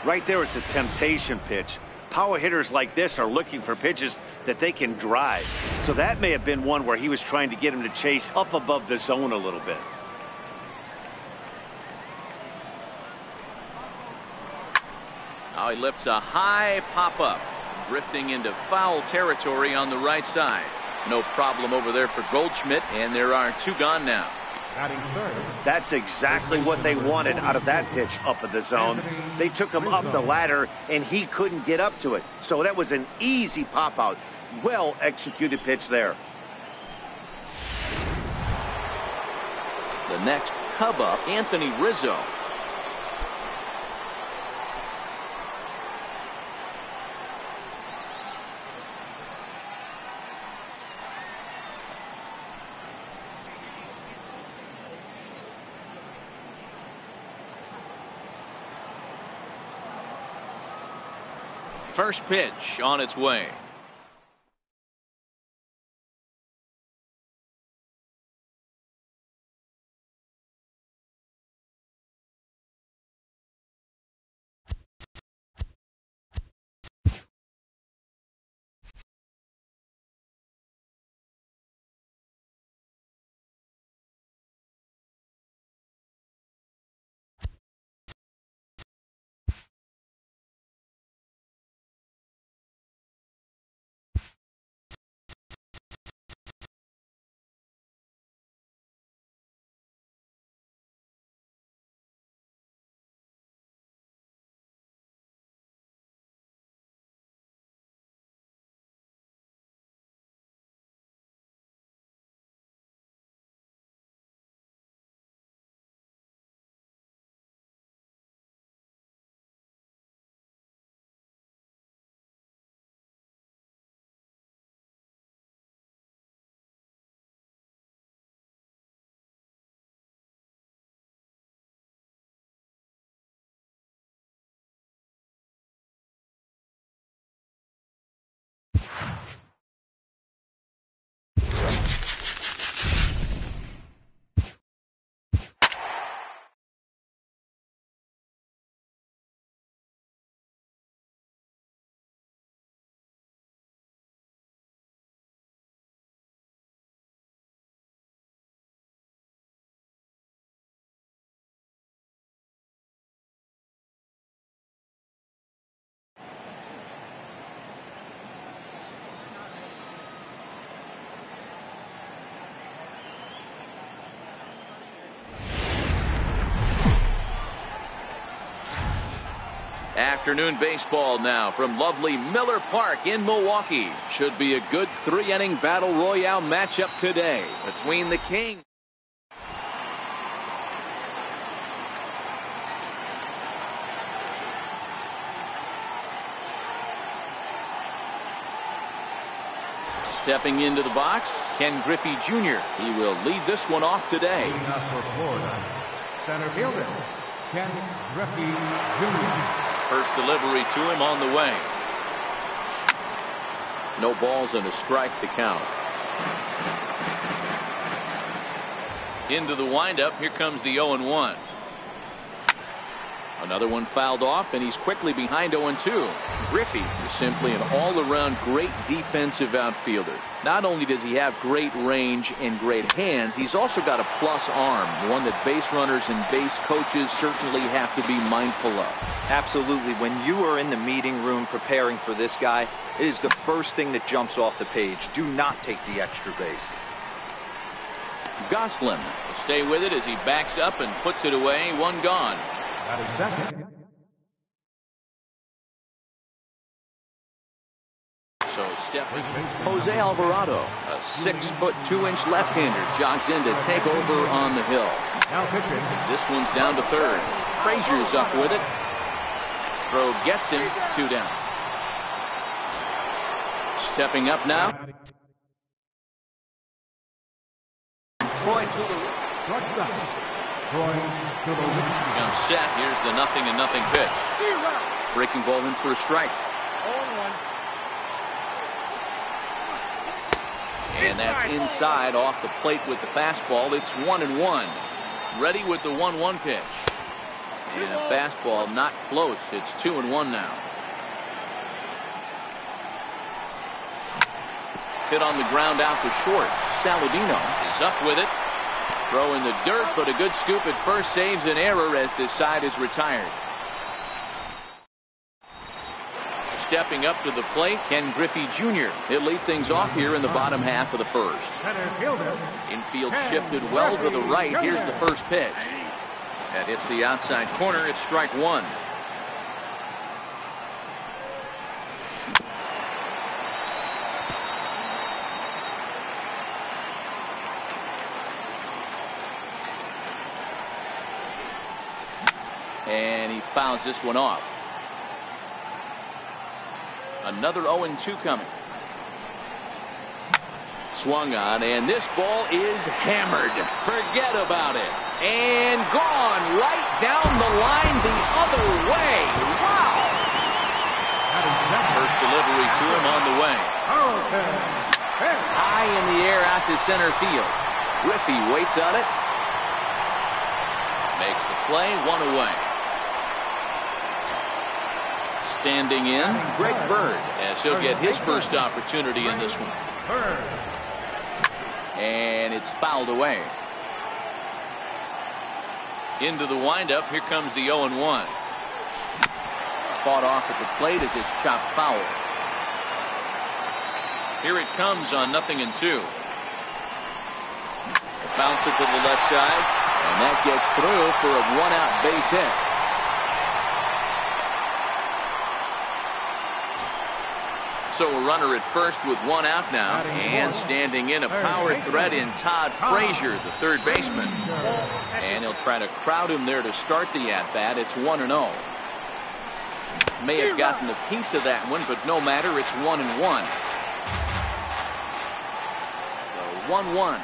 Right there is a temptation pitch. Power hitters like this are looking for pitches that they can drive. So that may have been one where he was trying to get him to chase up above the zone a little bit. Now he lifts a high pop-up, drifting into foul territory on the right side. No problem over there for Goldschmidt, and there are 2 gone now. That's exactly what they wanted out of that pitch up in the zone. They took him up the ladder, and he couldn't get up to it. So that was an easy pop-out. Well-executed pitch there. The next Cub up, Anthony Rizzo. First pitch on its way. Afternoon baseball now from lovely Miller Park in Milwaukee. Should be a good 3-inning battle royale matchup today between the Kings. Stepping into the box, Ken Griffey Jr. He will lead this one off today. Leading up for Florida, center fielder, Ken Griffey Jr. First delivery to him on the way. No balls and a strike to count. Into the windup. Here comes the 0-1. Another one fouled off, and he's quickly behind 0-2. Griffey is simply an all-around great defensive outfielder. Not only does he have great range and great hands, he's also got a plus arm, one that base runners and base coaches certainly have to be mindful of. Absolutely. When you are in the meeting room preparing for this guy, it is the first thing that jumps off the page. Do not take the extra base. Goslin will stay with it as he backs up and puts it away. One gone. So stepping, Jose Alvarado, a 6'2" left-hander, jogs in to take over on the hill. This one's down to third. Frazier's up with it. Throw gets him, 2 down. Stepping up now. Troy to the comes set. Here's the 0-0 pitch. Breaking ball in for a strike. And that's inside off the plate with the fastball. It's 1-1. Ready with the 1-1 pitch. And a fastball not close. It's 2-1 now. Hit on the ground out to short. Saladino is up with it. Throw in the dirt, but a good scoop at first saves an error as this side is retired. Stepping up to the plate, Ken Griffey Jr. He'll lead things off here in the bottom half of the first. Infield shifted well to the right. Here's the first pitch. That hits the outside corner. It's strike 1. And he fouls this one off. Another 0-2 coming. Swung on, and this ball is hammered. Forget about it. And gone right down the line the other way. Wow! First delivery to him on the way. High in the air out to center field. Griffey waits on it. Makes the play, 1 away. Standing in, Greg Bird, as he'll get his first opportunity in this one. And it's fouled away. Into the windup, here comes the 0-1. Fought off at the plate as it's chopped foul. Here it comes on 0-2. Bounce it to the left side, and that gets through for a 1-out base hit. So a runner at first with 1 out now, and standing in a power threat in Todd Frazier, the third baseman. And he'll try to crowd him there to start the at-bat. It's 1-0. May have gotten a piece of that one, but no matter, it's 1-1. So 1-1.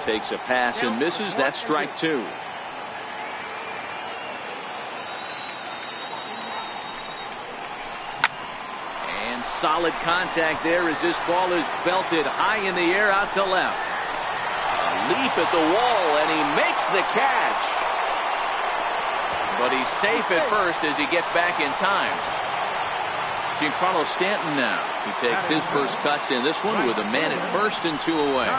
Takes a pass and misses. That's strike 2. Solid contact there as this ball is belted high in the air out to left. A leap at the wall, and he makes the catch. But he's safe at first as he gets back in time. Giancarlo Stanton now. He takes his first cuts in this one with a man at first and 2 away.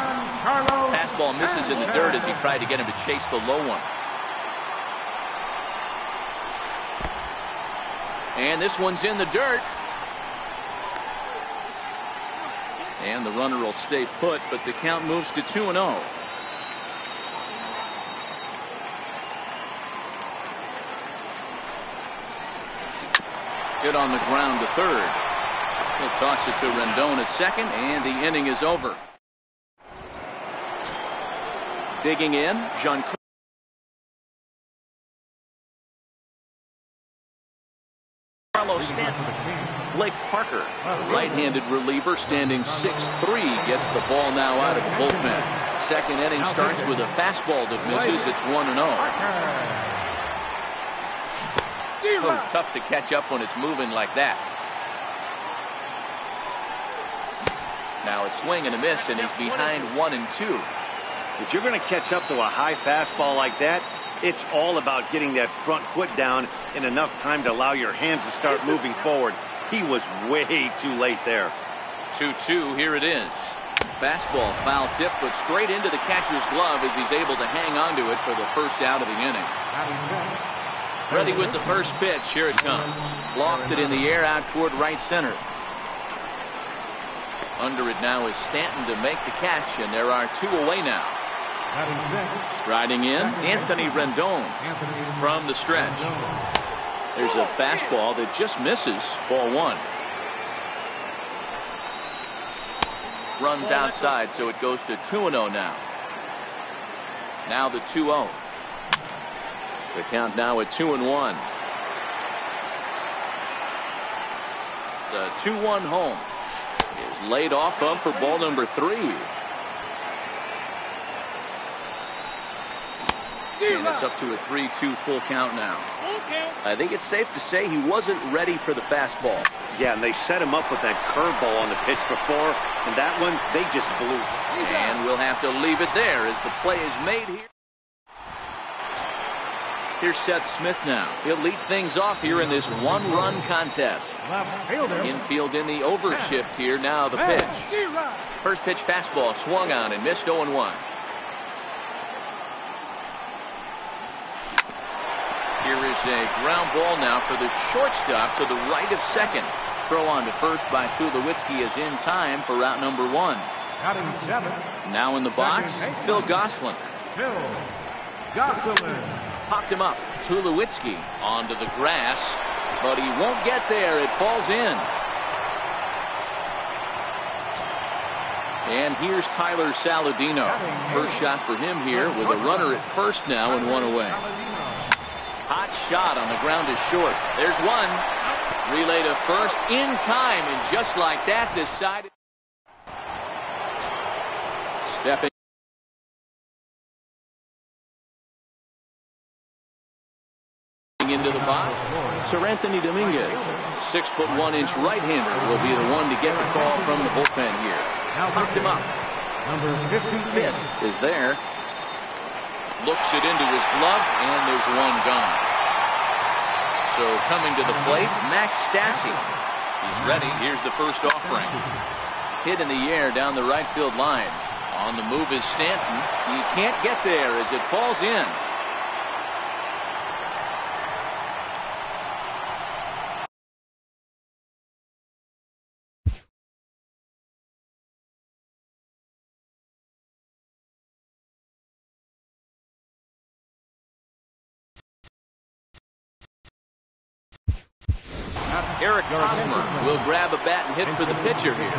Fastball misses in the dirt as he tried to get him to chase the low one. And this one's in the dirt. And the runner will stay put, but the count moves to 2-0. Hit on the ground to third. He'll toss it to Rendon at second, and the inning is over. Digging in, Carlos Stanton. Blake Parker. The right-handed reliever standing 6'3", gets the ball now out of the bullpen. Second inning starts with a fastball that misses. It's 1-0. Oh, tough to catch up when it's moving like that. Now it's swing and a miss, and he's behind 1-2. If you're going to catch up to a high fastball like that, it's all about getting that front foot down in enough time to allow your hands to start moving forward. He was way too late there. 2-2, here it is. Fastball, foul tip, but straight into the catcher's glove as he's able to hang on to it for the first out of the inning. Ready with the first pitch. Here it comes. Lofted in the air out toward right center. Under it now is Stanton to make the catch, and there are two away now. Striding in, Anthony Rendon from the stretch. There's a fastball that just misses. Ball one. Runs outside, so it goes to 2-0 now. Now the 2-0. The count now at 2-1. The 2-1 home is laid off up for ball number 3. And it's up to a 3-2 full count now. I think it's safe to say he wasn't ready for the fastball. Yeah, and they set him up with that curveball on the pitch before, and that one, they just blew. And we'll have to leave it there as the play is made here. Here's Seth Smith now. He'll lead things off here in this one-run contest. Infield in the overshift here. Now the pitch. First pitch fastball swung on and missed 0-1. Here is a ground ball now for the shortstop to the right of second. Throw on to first by Tulowitzki is in time for route number 1. Now in the box, Phil Gosselin. Popped him up. Tulowitzki onto the grass, but he won't get there. It falls in. And here's Tyler Saladino. First shot for him here with a runner at first now and one away. Hot shot on the ground is short. There's one. Relay to first in time, and just like that decided. Stepping into the box, Sir Anthony Dominguez. 6'1" right-hander will be the one to get the call from the bullpen here. Popped him up. Number 50. Fisk is there. Looks it into his glove, and there's one gone. So coming to the plate, Max Stassi. He's ready. Here's the first offering. Hit in the air down the right field line. On the move is Stanton. He can't get there as it falls in. Eric Hosmer will grab a bat and hit for the pitcher here.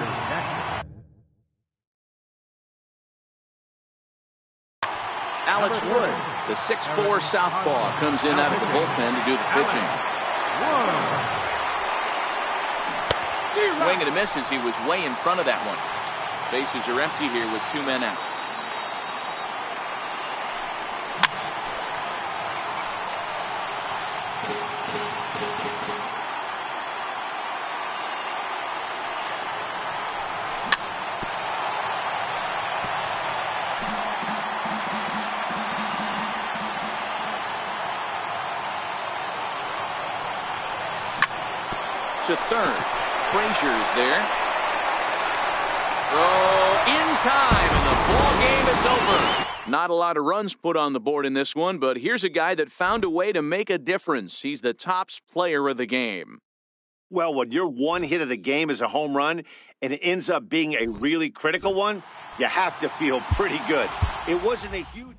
Alex Wood, the 6'4" southpaw, comes in out of the bullpen to do the pitching. Swing and a miss as he was way in front of that one. Bases are empty here with 2 men out. To third. Frazier is there. Oh, in time, and the ball game is over. Not a lot of runs put on the board in this one, but here's a guy that found a way to make a difference. He's the tops player of the game. Well, when your one hit of the game is a home run and it ends up being a really critical one, you have to feel pretty good. It wasn't a huge...